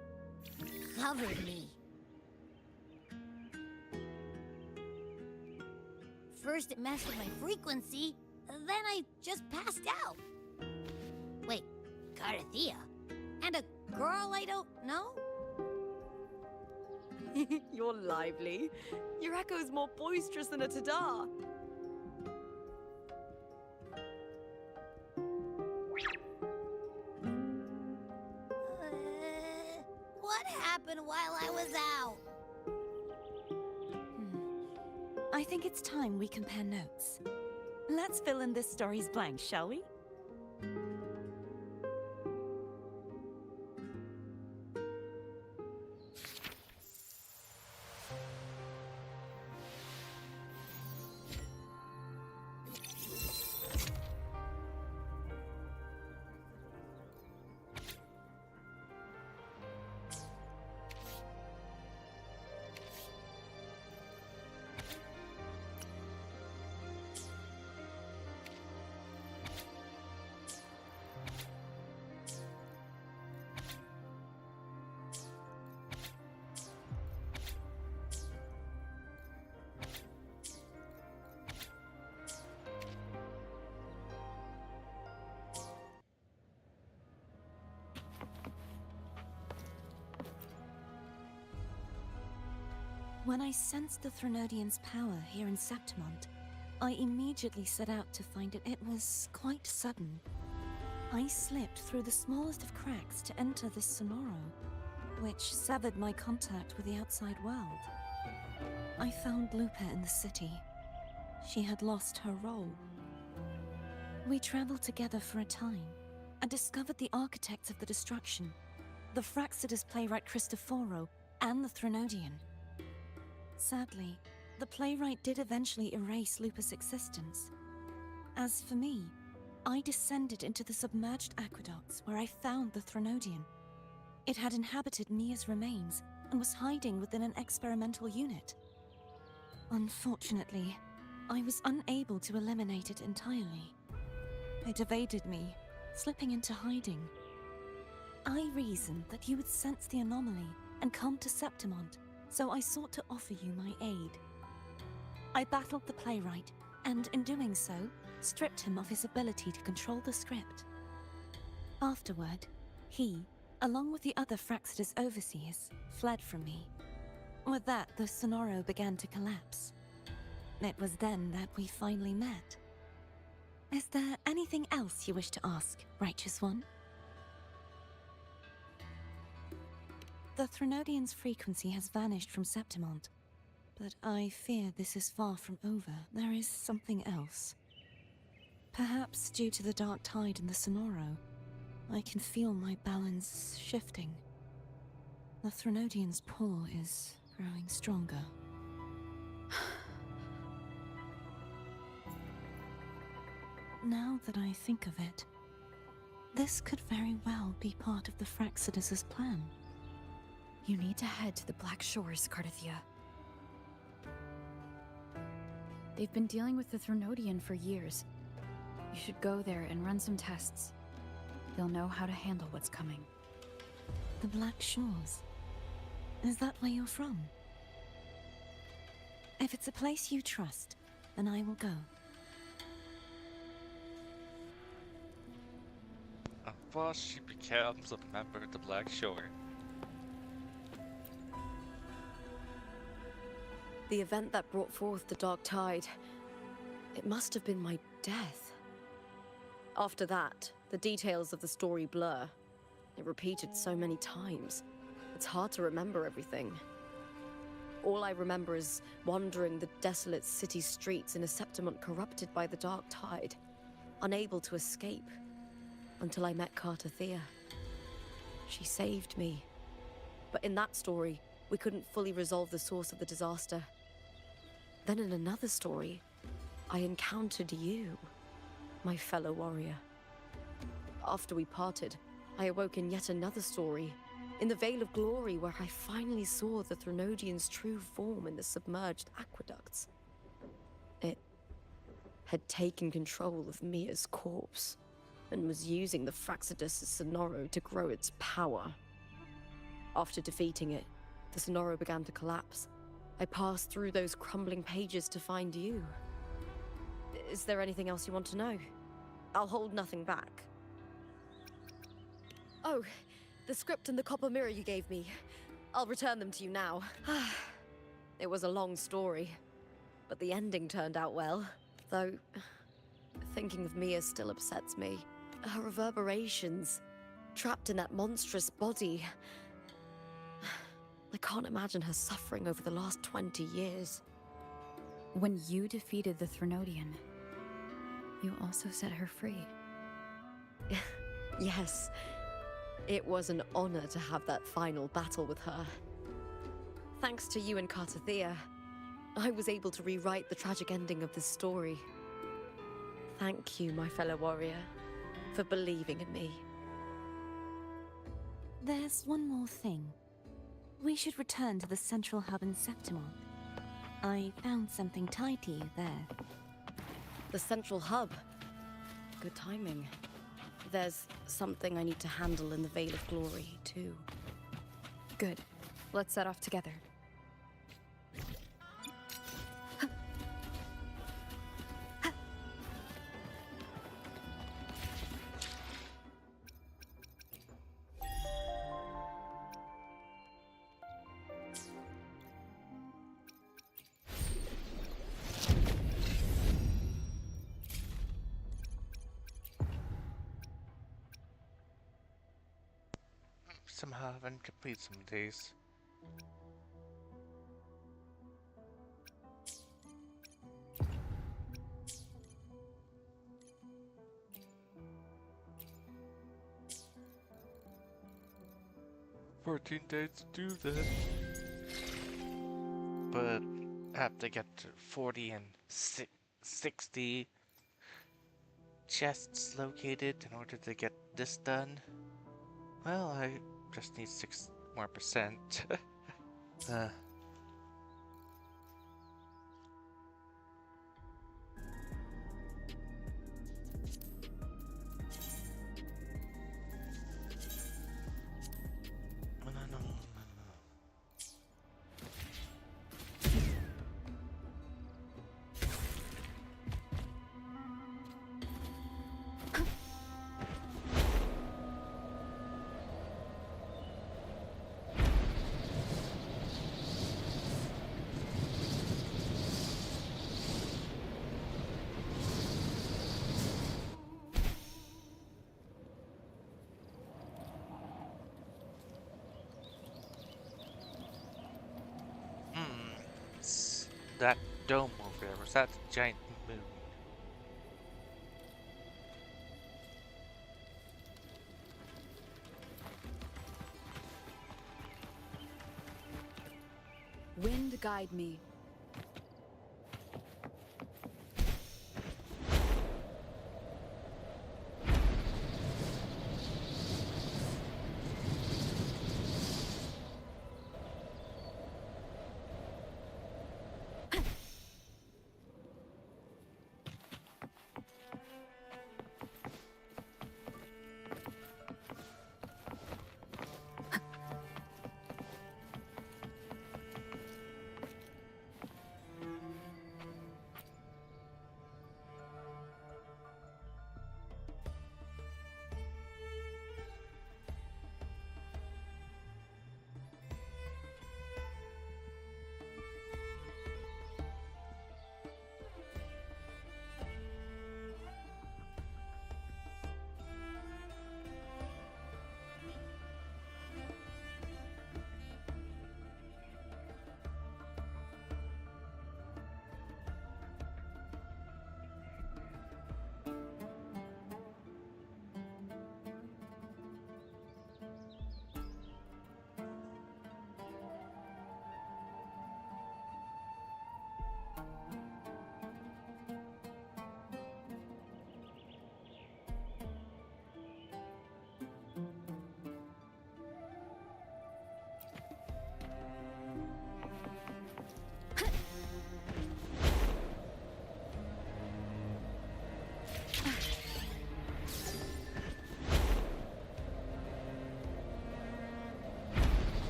covered me. First it messed with my frequency, then I just passed out. Wait, Carthea? And a girl I don't know? You're lively. Your echo's more boisterous than a Tadar. What happened while I was out? I think it's time we compare notes. Let's fill in this story's blanks, shall we? When I sensed the Threnodian's power here in Septimont, I immediately set out to find it. It was quite sudden. I slipped through the smallest of cracks to enter this Sonoro, which severed my contact with the outside world. I found Lupa in the city. She had lost her role. We traveled together for a time and discovered the architects of the destruction, the Fraxidus playwright Cristoforo and the Threnodian. Sadly, the playwright did eventually erase Lupa's existence. As for me, I descended into the submerged aqueducts where I found the Threnodian. It had inhabited Mia's remains and was hiding within an experimental unit. Unfortunately, I was unable to eliminate it entirely. It evaded me, slipping into hiding. I reasoned that you would sense the anomaly and come to Septimont, so I sought to offer you my aid. I battled the playwright, and in doing so, stripped him of his ability to control the script. Afterward, he, along with the other Fraxidus overseers, fled from me. With that, the Sonoro began to collapse. It was then that we finally met. Is there anything else you wish to ask, Righteous One? The Threnodian's frequency has vanished from Septimont, but I fear this is far from over. There is something else. Perhaps due to the dark tide in the Sonoro, I can feel my balance shifting. The Threnodian's pull is growing stronger. Now that I think of it, This could very well be part of the Fraxidus' plan. You need to head to the Black Shores, Cardathia. They've been dealing with the Threnodian for years. You should go there and run some tests. They'll know how to handle what's coming. The Black Shores. Is that where you're from? If it's a place you trust, then I will go. Well, she becomes a member of the Black Shore. The event that brought forth the Dark Tide, it must have been my death. After that, the details of the story blur. It repeated so many times. It's hard to remember everything. All I remember is wandering the desolate city streets in a Septimont corrupted by the Dark Tide, unable to escape, until I met Cardathia. She saved me. But in that story, we couldn't fully resolve the source of the disaster. Then in another story, I encountered you, my fellow warrior. After we parted, I awoke in yet another story, in the Vale of Glory, where I finally saw the Threnodian's true form in the submerged aqueducts. It had taken control of Mia's corpse, and was using the Fraxidus' Sonoro to grow its power. After defeating it, the Sonoro began to collapse. I passed through those crumbling pages to find you. Is there anything else you want to know? I'll hold nothing back. Oh, the script and the copper mirror you gave me. I'll return them to you now. It was a long story, but the ending turned out well. Though, thinking of Mia still upsets me. Her reverberations, trapped in that monstrous body. I can't imagine her suffering over the last 20 years. When you defeated the Threnodian, you also set her free. Yes. It was an honor to have that final battle with her. Thanks to you and Cardathia, I was able to rewrite the tragic ending of this story. Thank you, my fellow warrior, for believing in me. There's one more thing. We should return to the central hub in Septimont. I found something tied to you there. The central hub. Good timing. There's something I need to handle in the Vale of Glory, too. Good. Let's set off together. Somehow I haven't completed some days. "14 days to do this." But I have to get to 40 and 60 chests located in order to get this done. Well, I just need 6 more percent. That dome over there, was that the giant moon? Wind guide me.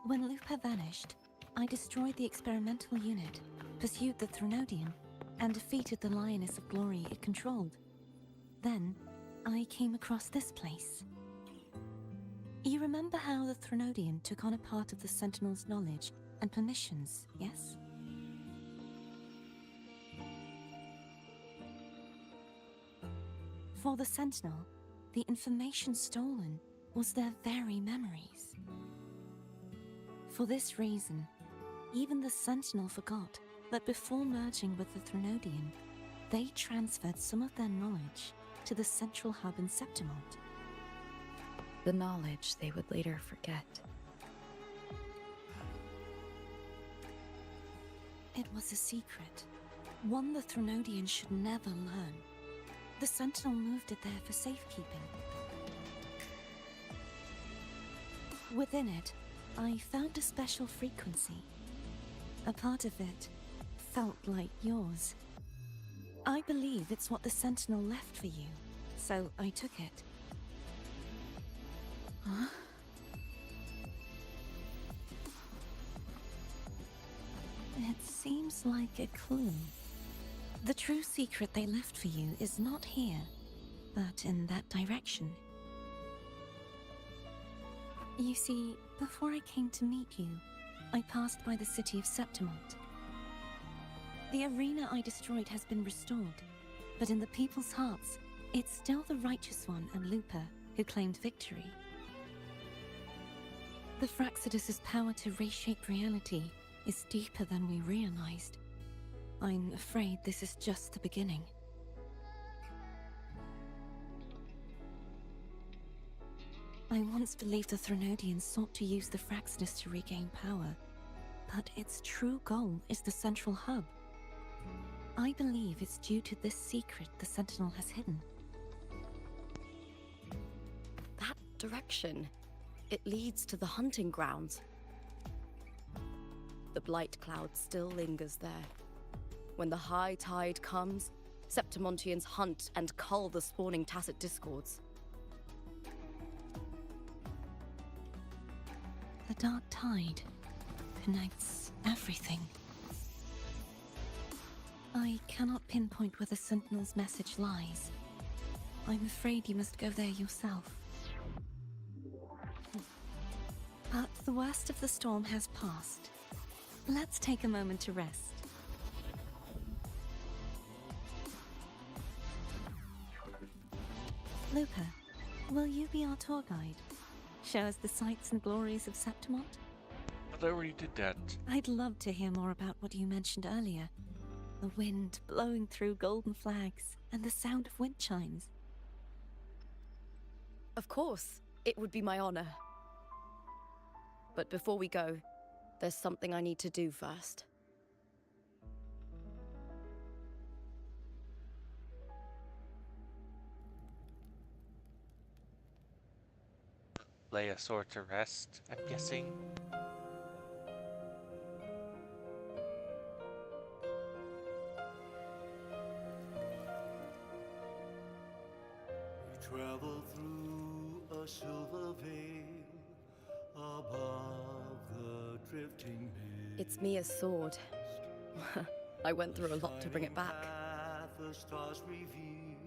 When Lupa vanished, I destroyed the experimental unit, pursued the Threnodian, and defeated the Lioness of Glory it controlled. Then, I came across this place. You remember how the Threnodian took on a part of the Sentinel's knowledge and permissions, yes? For the Sentinel, the information stolen was their very memories. For this reason, even the Sentinel forgot that before merging with the Threnodian, they transferred some of their knowledge to the central hub in Septimont. The knowledge they would later forget. It was a secret, one the Threnodian should never learn. The Sentinel moved it there for safekeeping. Within it, I found a special frequency. A part of it felt like yours. I believe it's what the Sentinel left for you, so I took it. Huh? It seems like a clue. The true secret they left for you is not here, but in that direction. You see, before I came to meet you, I passed by the city of Septimont. The arena I destroyed has been restored, but in the people's hearts, it's still the Righteous One and Lupa who claimed victory. The Fraxidus' power to reshape reality is deeper than we realized. I'm afraid this is just the beginning. I once believed the Threnodians sought to use the Fraxidus to regain power, but its true goal is the central hub. I believe it's due to this secret the Sentinel has hidden. That direction, it leads to the hunting grounds. The blight cloud still lingers there. When the high tide comes, Septimontians hunt and cull the spawning Tacit Discords. The dark tide connects everything. I cannot pinpoint where the Sentinel's message lies. I'm afraid you must go there yourself. But the worst of the storm has passed. Let's take a moment to rest. Lupa, will you be our tour guide? Show us the sights and glories of Septimont? But I already did that. I'd love to hear more about what you mentioned earlier. The wind blowing through golden flags and the sound of wind chimes. Of course, it would be my honor. But before we go, there's something I need to do first. Lay a sword to rest, I'm guessing. We travel through a silver veil above the drifting mist. It's Mia's sword. I went through a lot to bring it back. The stars revealed.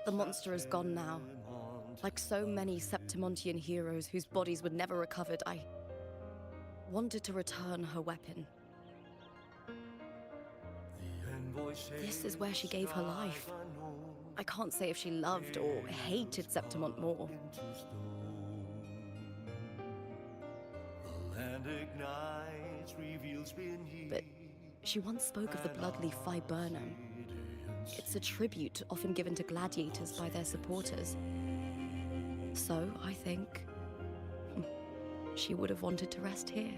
The monster is gone now. Like so many Septimontian heroes whose bodies were never recovered, I wanted to return her weapon. This is where she gave her life. I can't say if she loved or hated Septimont more. The land ignites, reveals beneath. But she once spoke of the bloodleaf viburnum. It's a tribute often given to gladiators by their supporters. So, I think, she would have wanted to rest here.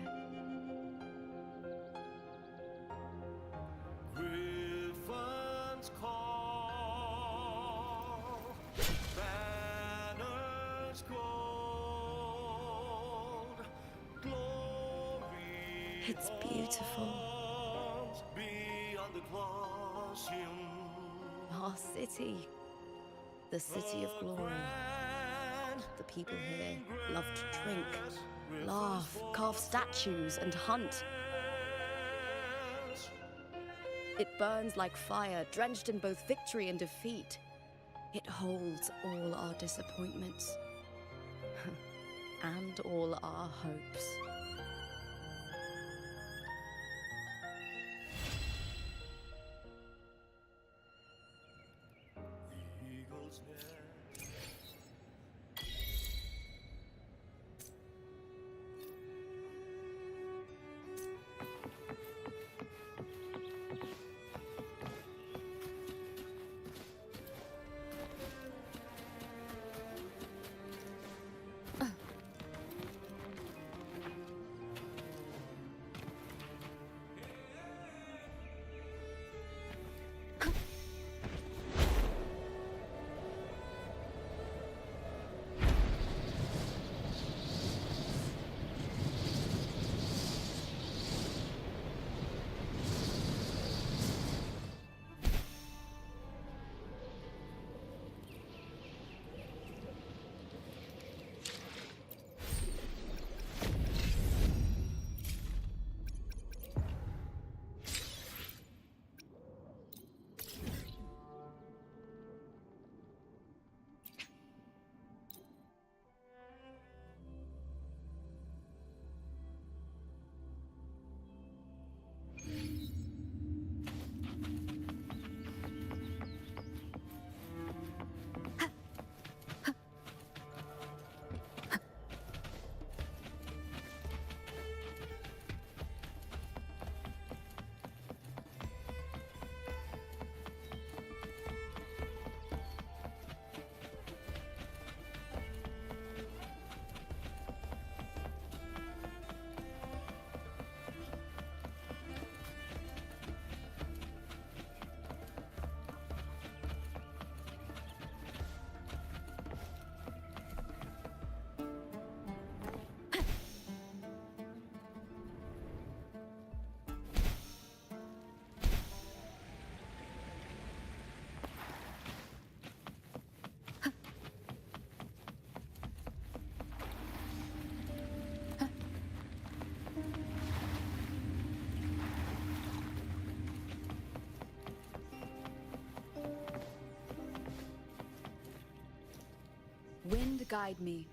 Griffins call, banners gold, glory. It's beautiful. Beyond the Colosseum. Our city. The city of glory. The people here love to drink, laugh, carve statues, and hunt. It burns like fire, drenched in both victory and defeat. It holds all our disappointments and all our hopes. eagle's nest. Wind guide me.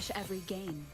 finish every game.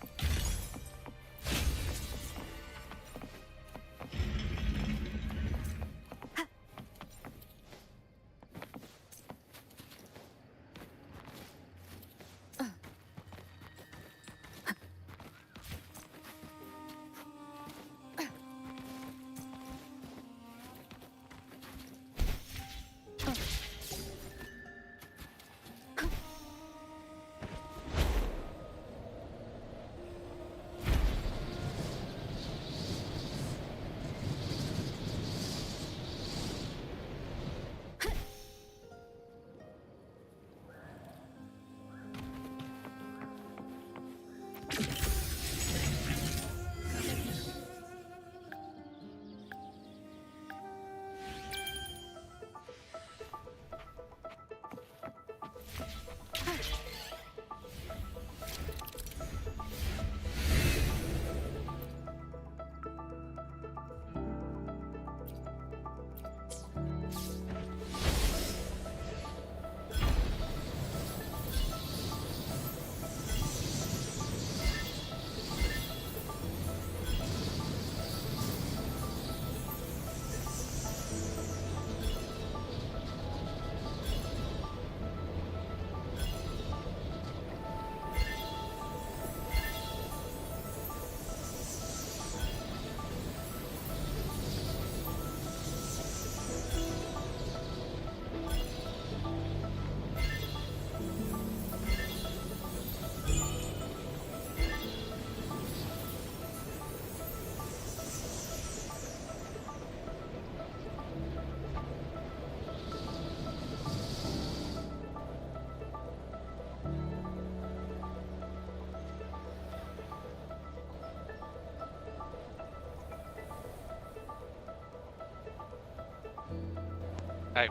I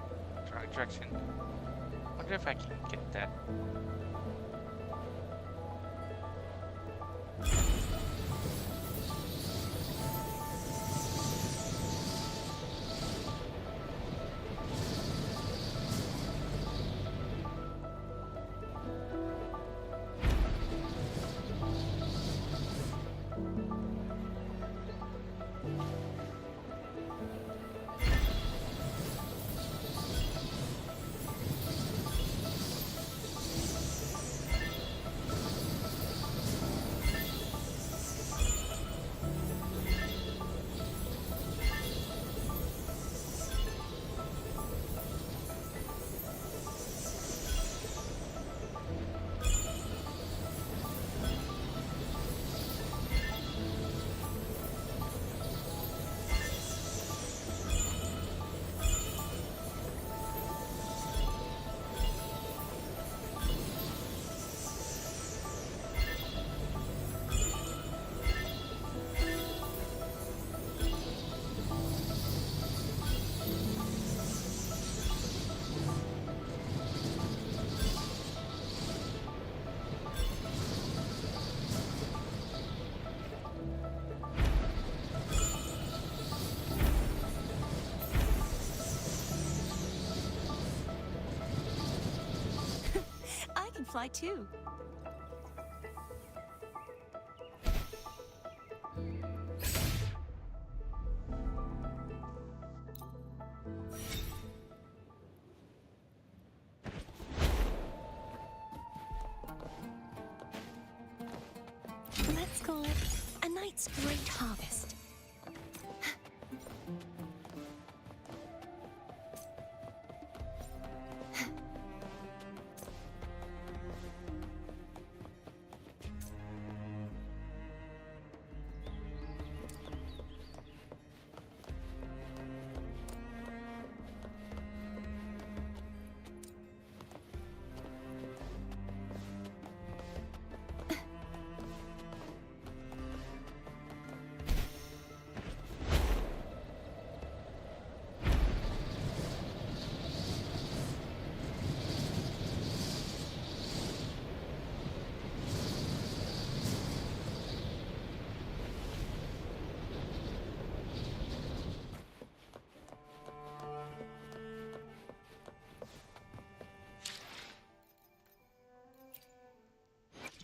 wrong direction. Wonder if I can get that. I can fly too. Let's call it a night's great harvest.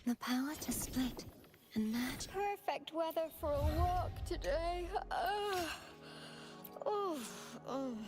The power to split and merge. Perfect weather for a walk today. Oh, oh.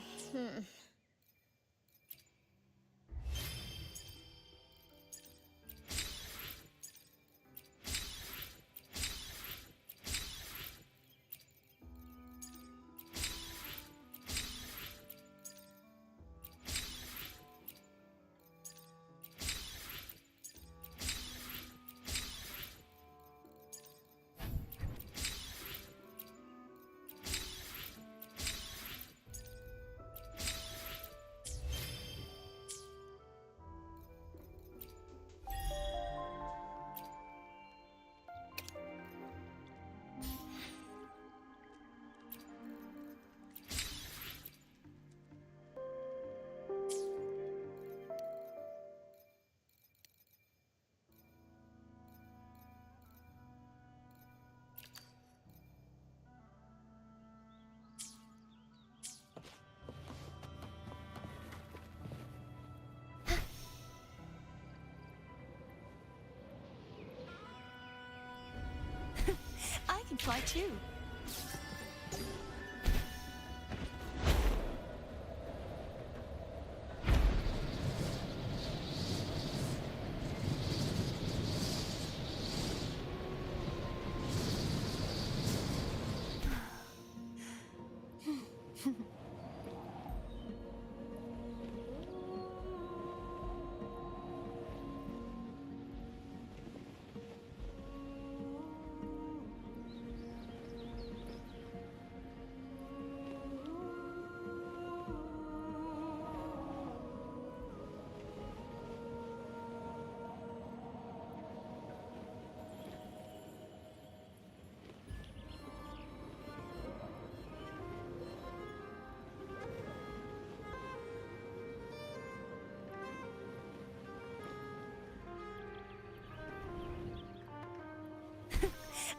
I can fly too.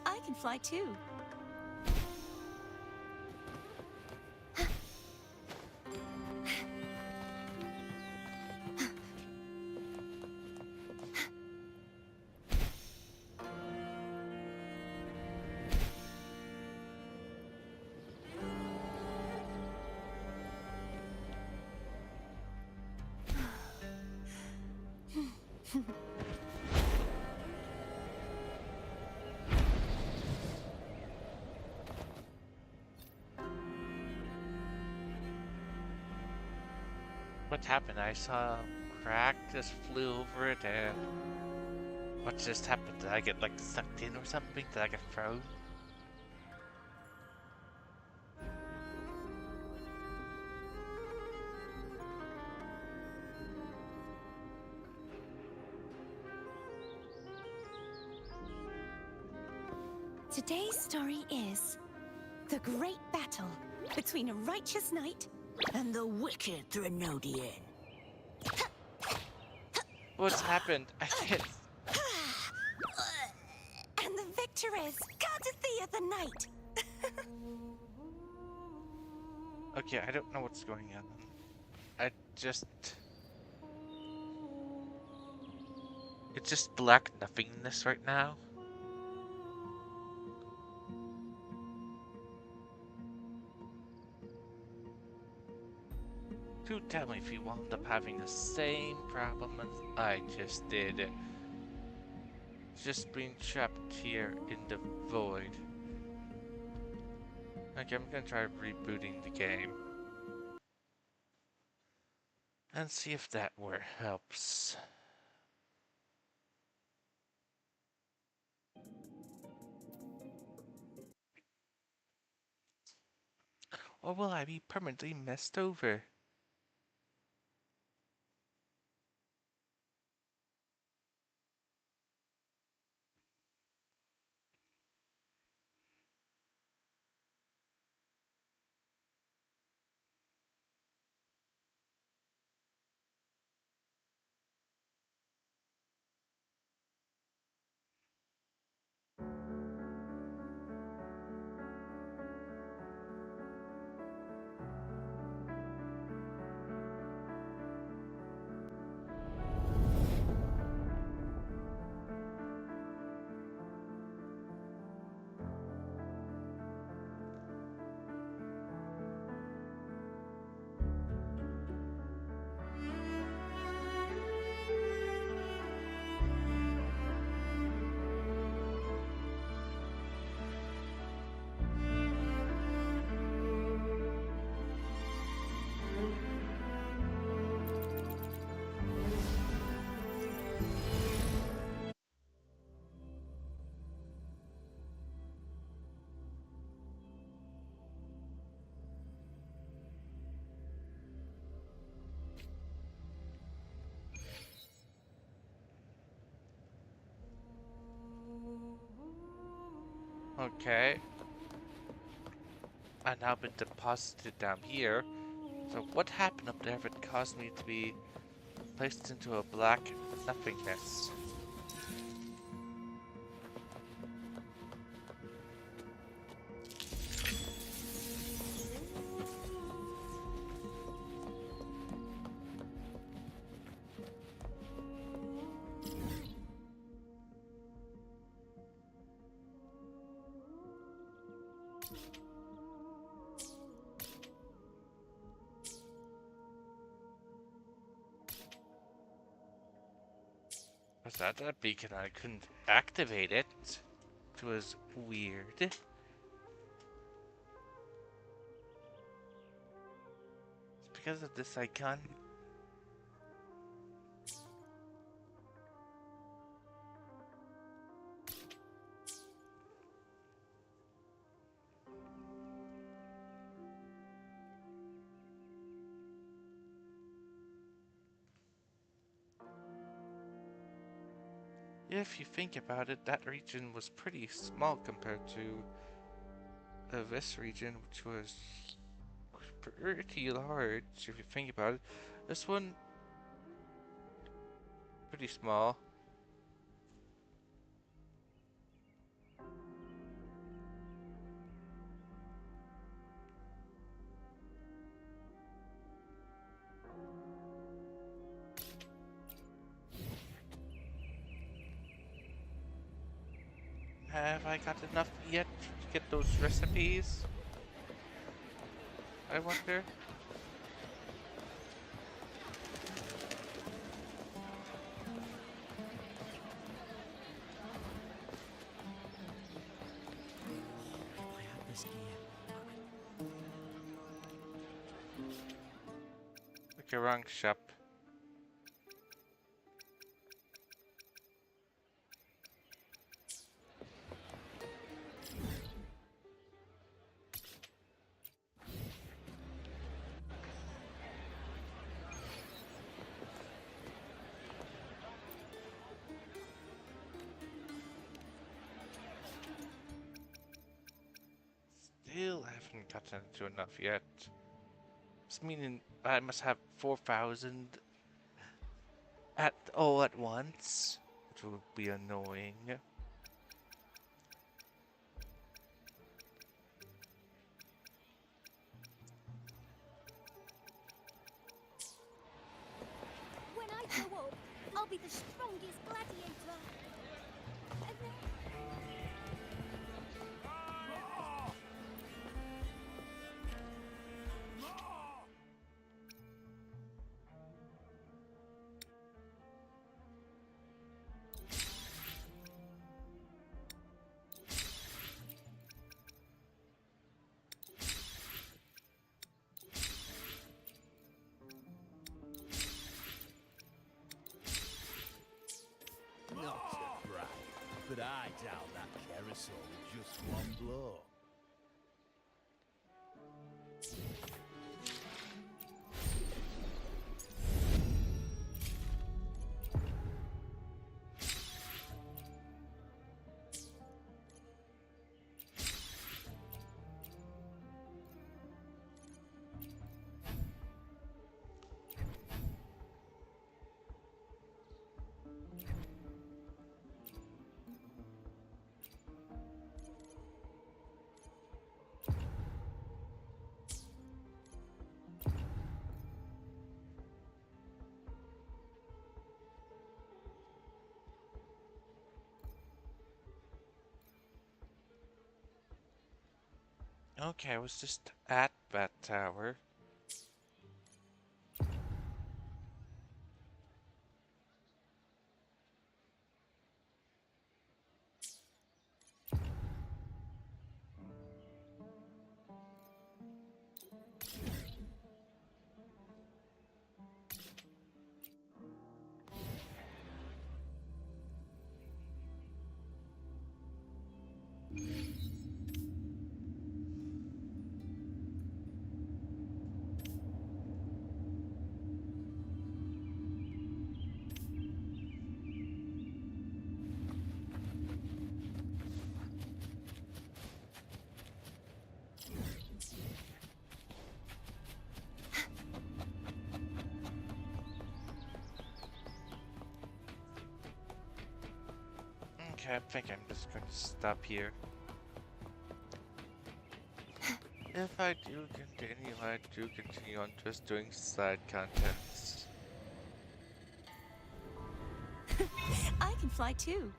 I can fly too. What happened? I saw a crack just flew over it, and what just happened? Did I get like sucked in or something? Did I get frozen? Today's story is the great battle between a righteous knight and the wicked Threnodian. What's happened? I can't. And the victor is courtesy of the knight. Okay, I don't know what's going on. I just. It's just black nothingness right now. Do tell me if you wound up having the same problem as I just did. Just being trapped here in the void. Okay, I'm gonna try rebooting the game. And see if that helps. Or will I be permanently messed over? Okay. I now been deposited down here. So what happened up there that caused me to be placed into a black nothingness? Was that a beacon? I couldn't activate it. It was weird. It's because of this icon. If you think about it, that region was pretty small compared to this region, which was pretty large. If you think about it, this one pretty small. Have I got enough yet to get those recipes? I wonder. I have this gear. Okay, wrong shop. Still haven't gotten to enough yet. This meaning I must have 4,000 at all at once, which would be annoying. When I grow up, I'll be the strongest gladiator. And then... Not to brag, but I down that carousel with just one blow. Okay, I was just at that tower. Okay, I think I'm just going to stop here. If I do continue on just doing side contents. I can fly too.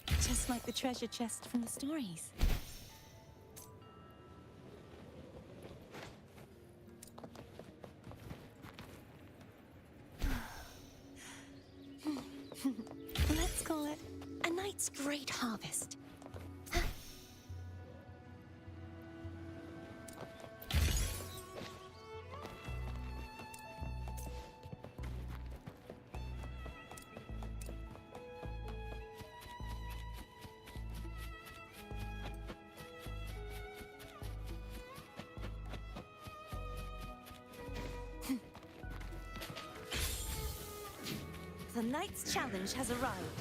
Just like the treasure chest from the stories. Let's call it a night's great harvest. The night's challenge has arrived.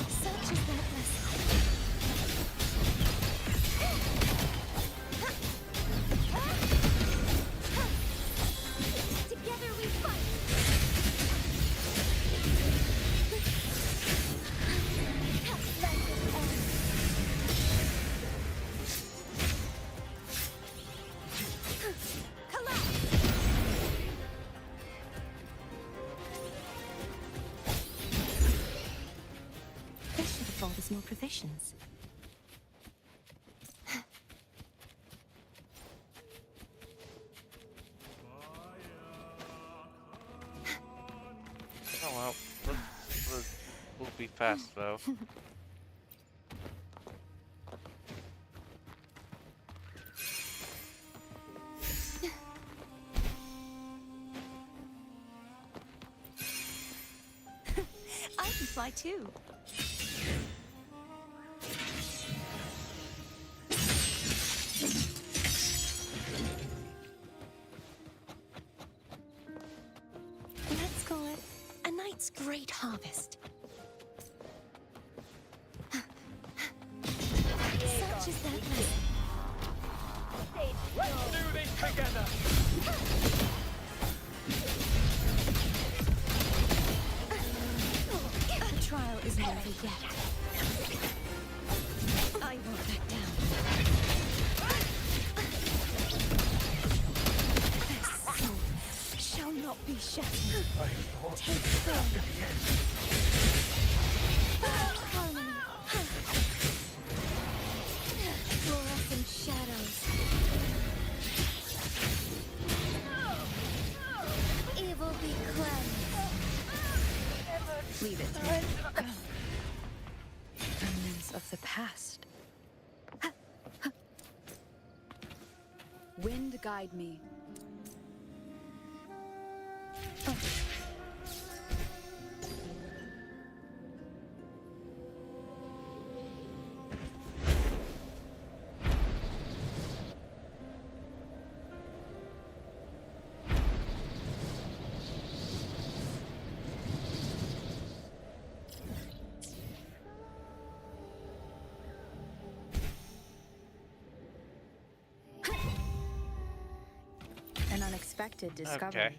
Such is their blessing. Together we fight! Let it end. Collapse! This should afford us more provisions. Oh well, we'll be fast though. I can fly too. Let's call it a night's great harvest. Such is their blessing. Do this together! The trial isn't over yet. I won't back down. Their soul shall not be shattered. Take form. Harmony. Fluorescent shadows. Evil be cleansed. Leave it to me. Remnants of the past. Wind guide me. An unexpected discovery. Okay.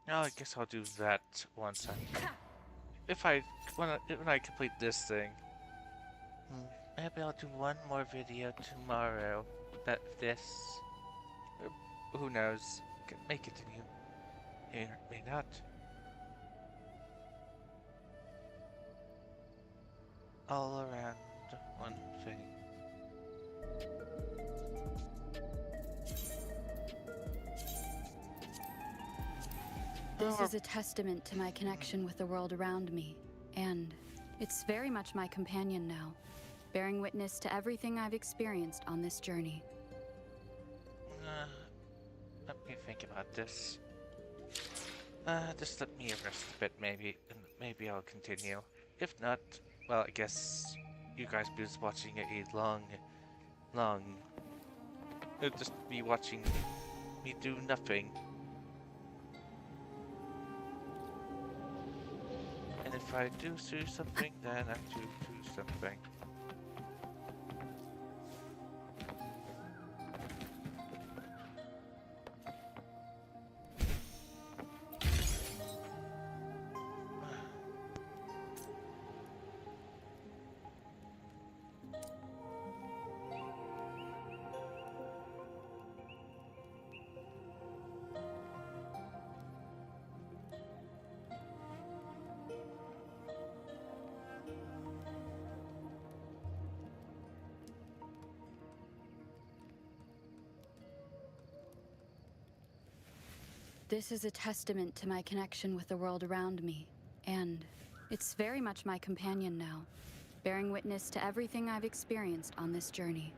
Now I guess I'll do that once when I complete this thing. Maybe I'll do one more video tomorrow. But this, who knows? May continue. May not. All around one thing. This is a testament to my connection with the world around me, and It's very much my companion now, bearing witness to everything I've experienced on this journey. Let me think about this. Just let me rest a bit, maybe, and maybe I'll continue. If not, well, I guess you guys be just watching a long, it'll just be watching me do nothing. And if I do something, then I do something. This is a testament to my connection with the world around me, and it's very much my companion now, bearing witness to everything I've experienced on this journey.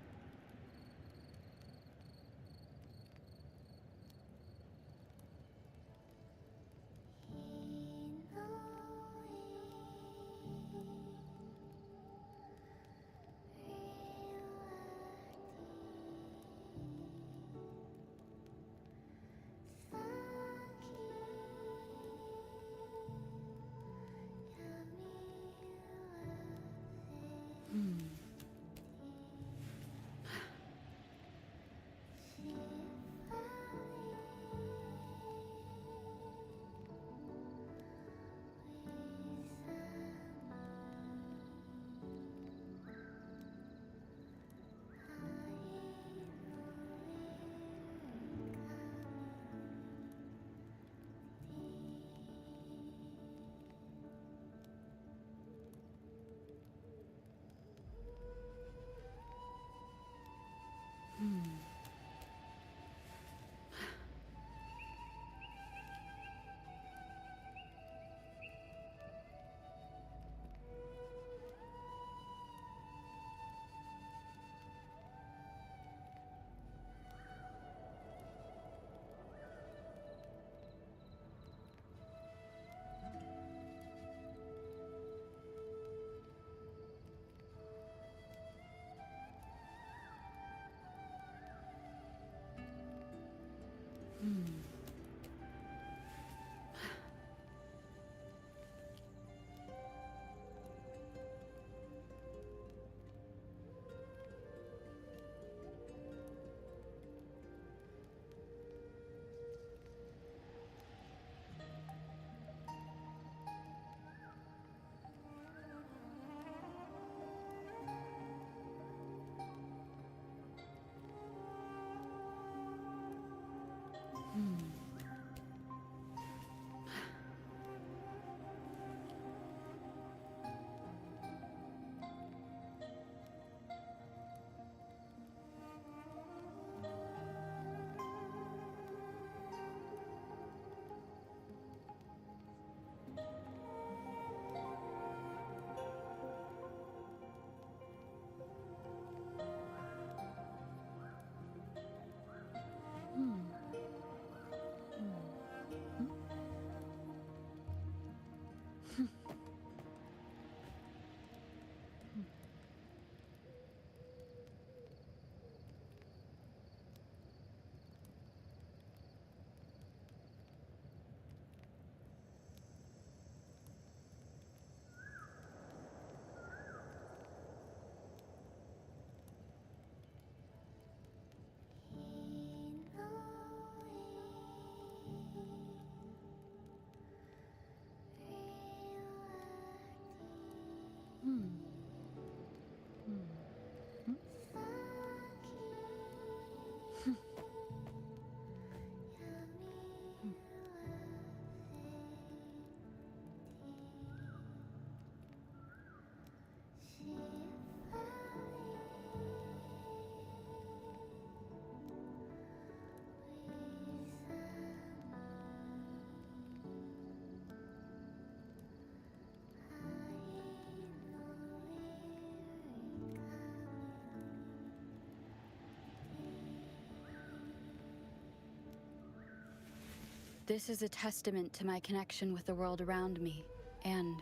This is a testament to my connection with the world around me, and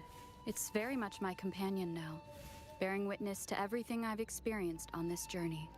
it's very much my companion now, bearing witness to everything I've experienced on this journey.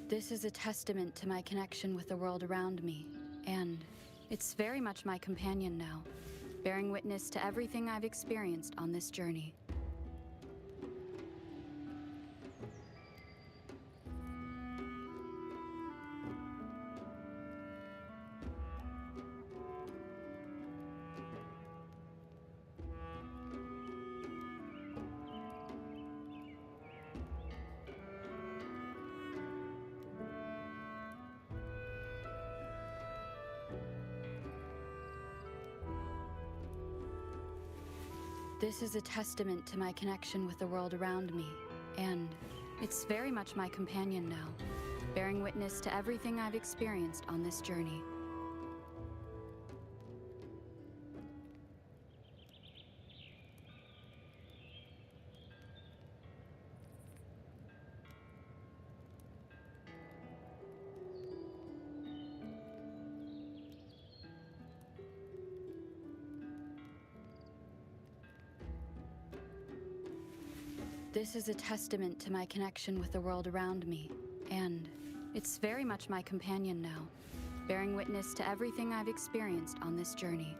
This is a testament to my connection with the world around me, and it's very much my companion now, bearing witness to everything I've experienced on this journey. This is a testament to my connection with the world around me, and it's very much my companion now, bearing witness to everything I've experienced on this journey. This is a testament to my connection with the world around me, and it's very much my companion now, bearing witness to everything I've experienced on this journey.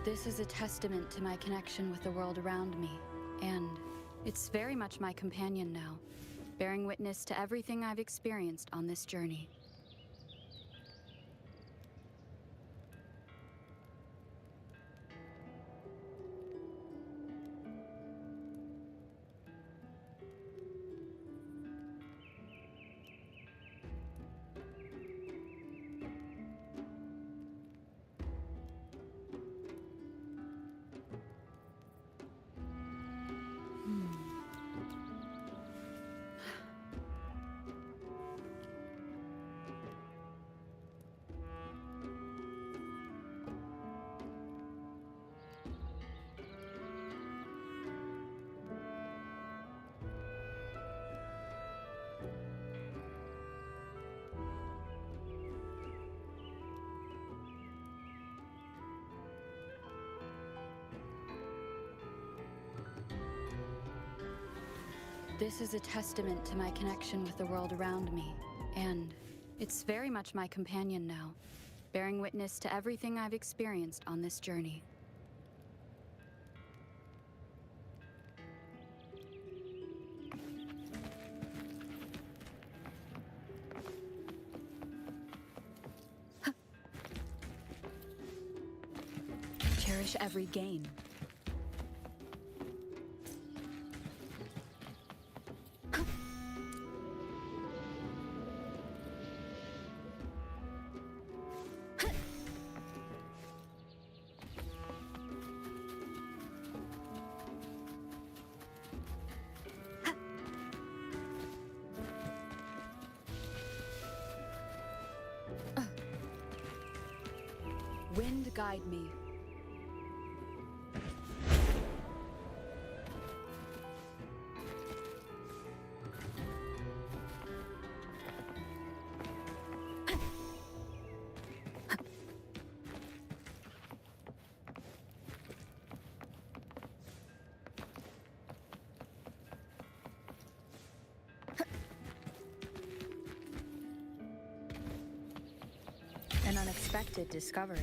This is a testament to my connection with the world around me, and it's very much my companion now, bearing witness to everything I've experienced on this journey. This is a testament to my connection with the world around me, and it's very much my companion now, bearing witness to everything I've experienced on this journey. Cherish every gain. Wind guide me. An unexpected discovery.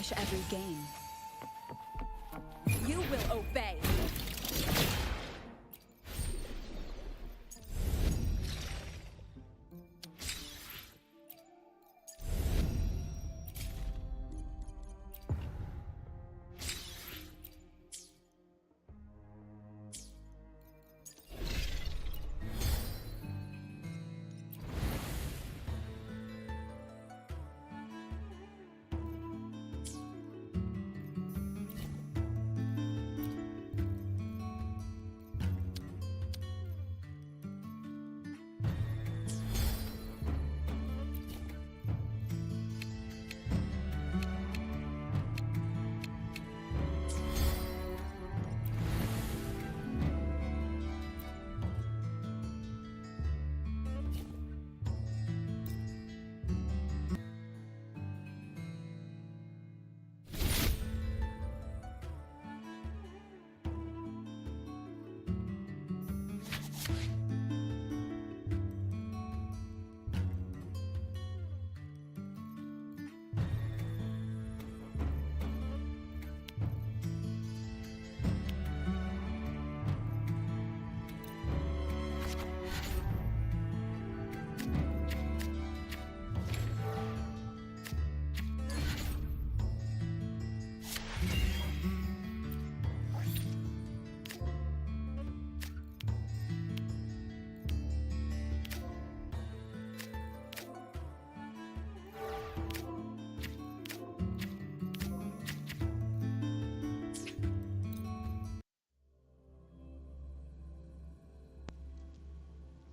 cherish every game. You will obey.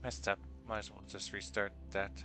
Messed up. Might as well just restart that.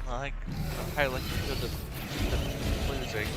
like highlight the losing.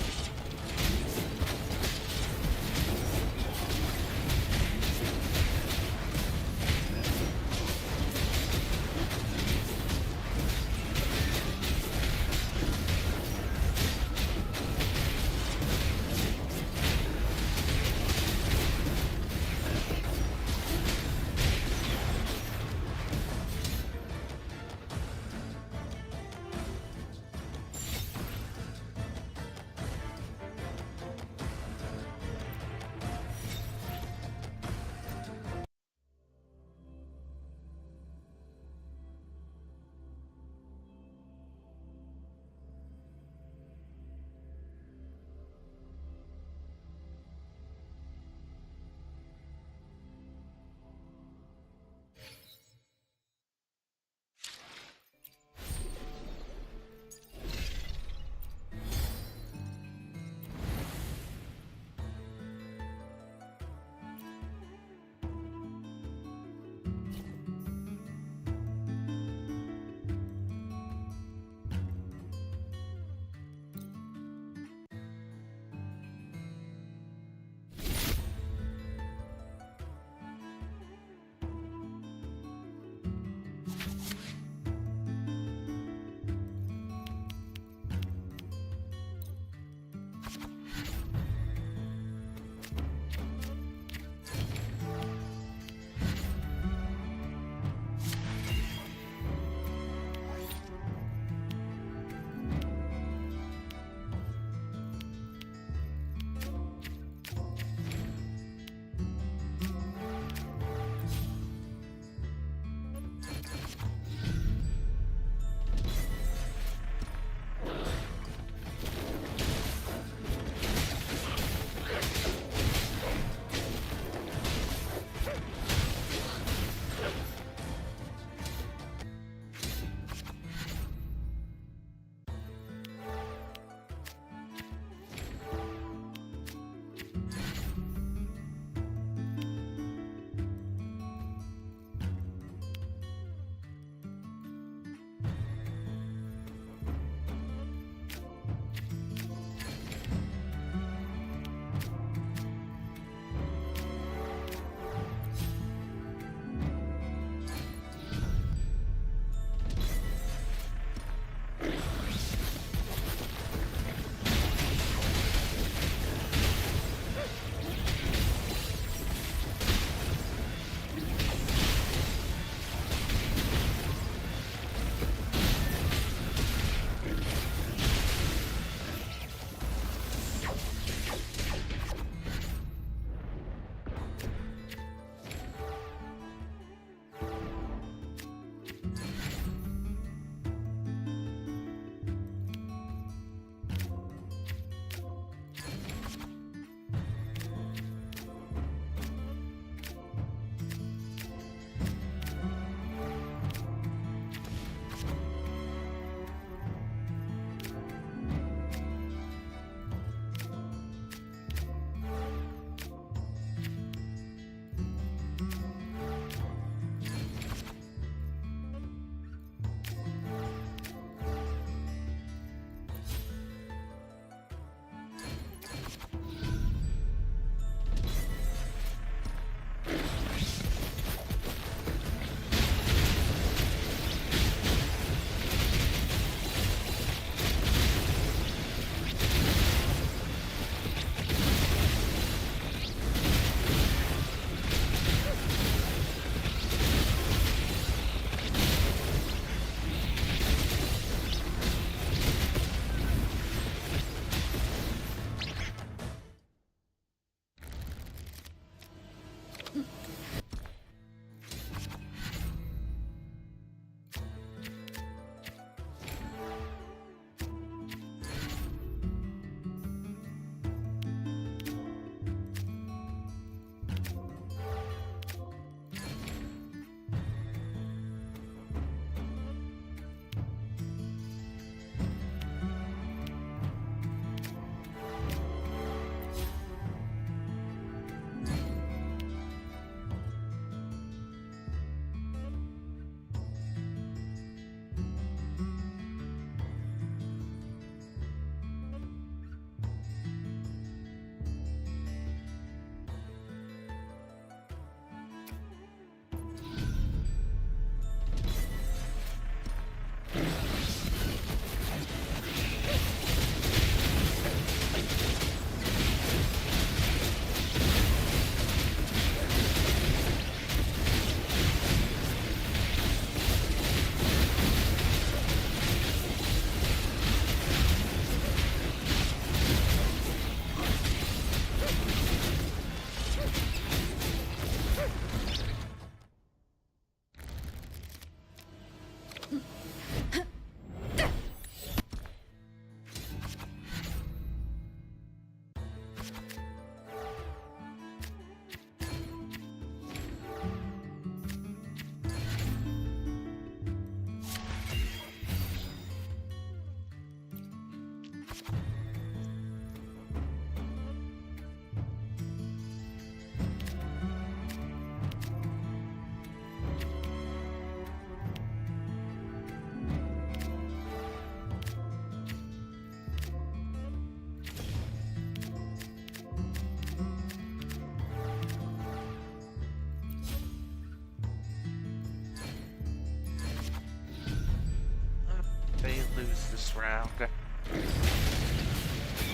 lose this round.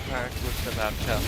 Mark was about to.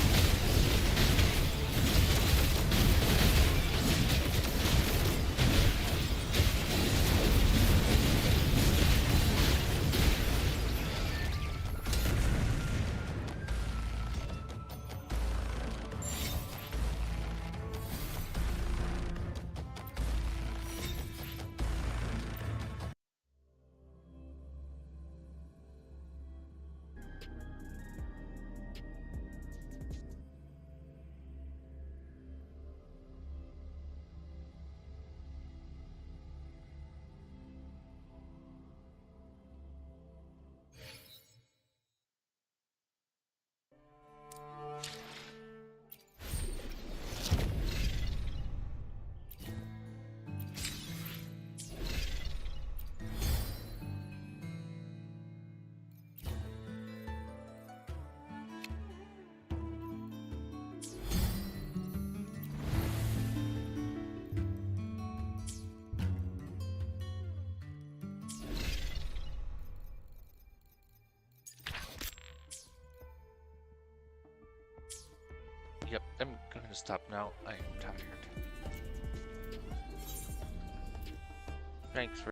Yep, I'm gonna stop now. I am tired. Thanks for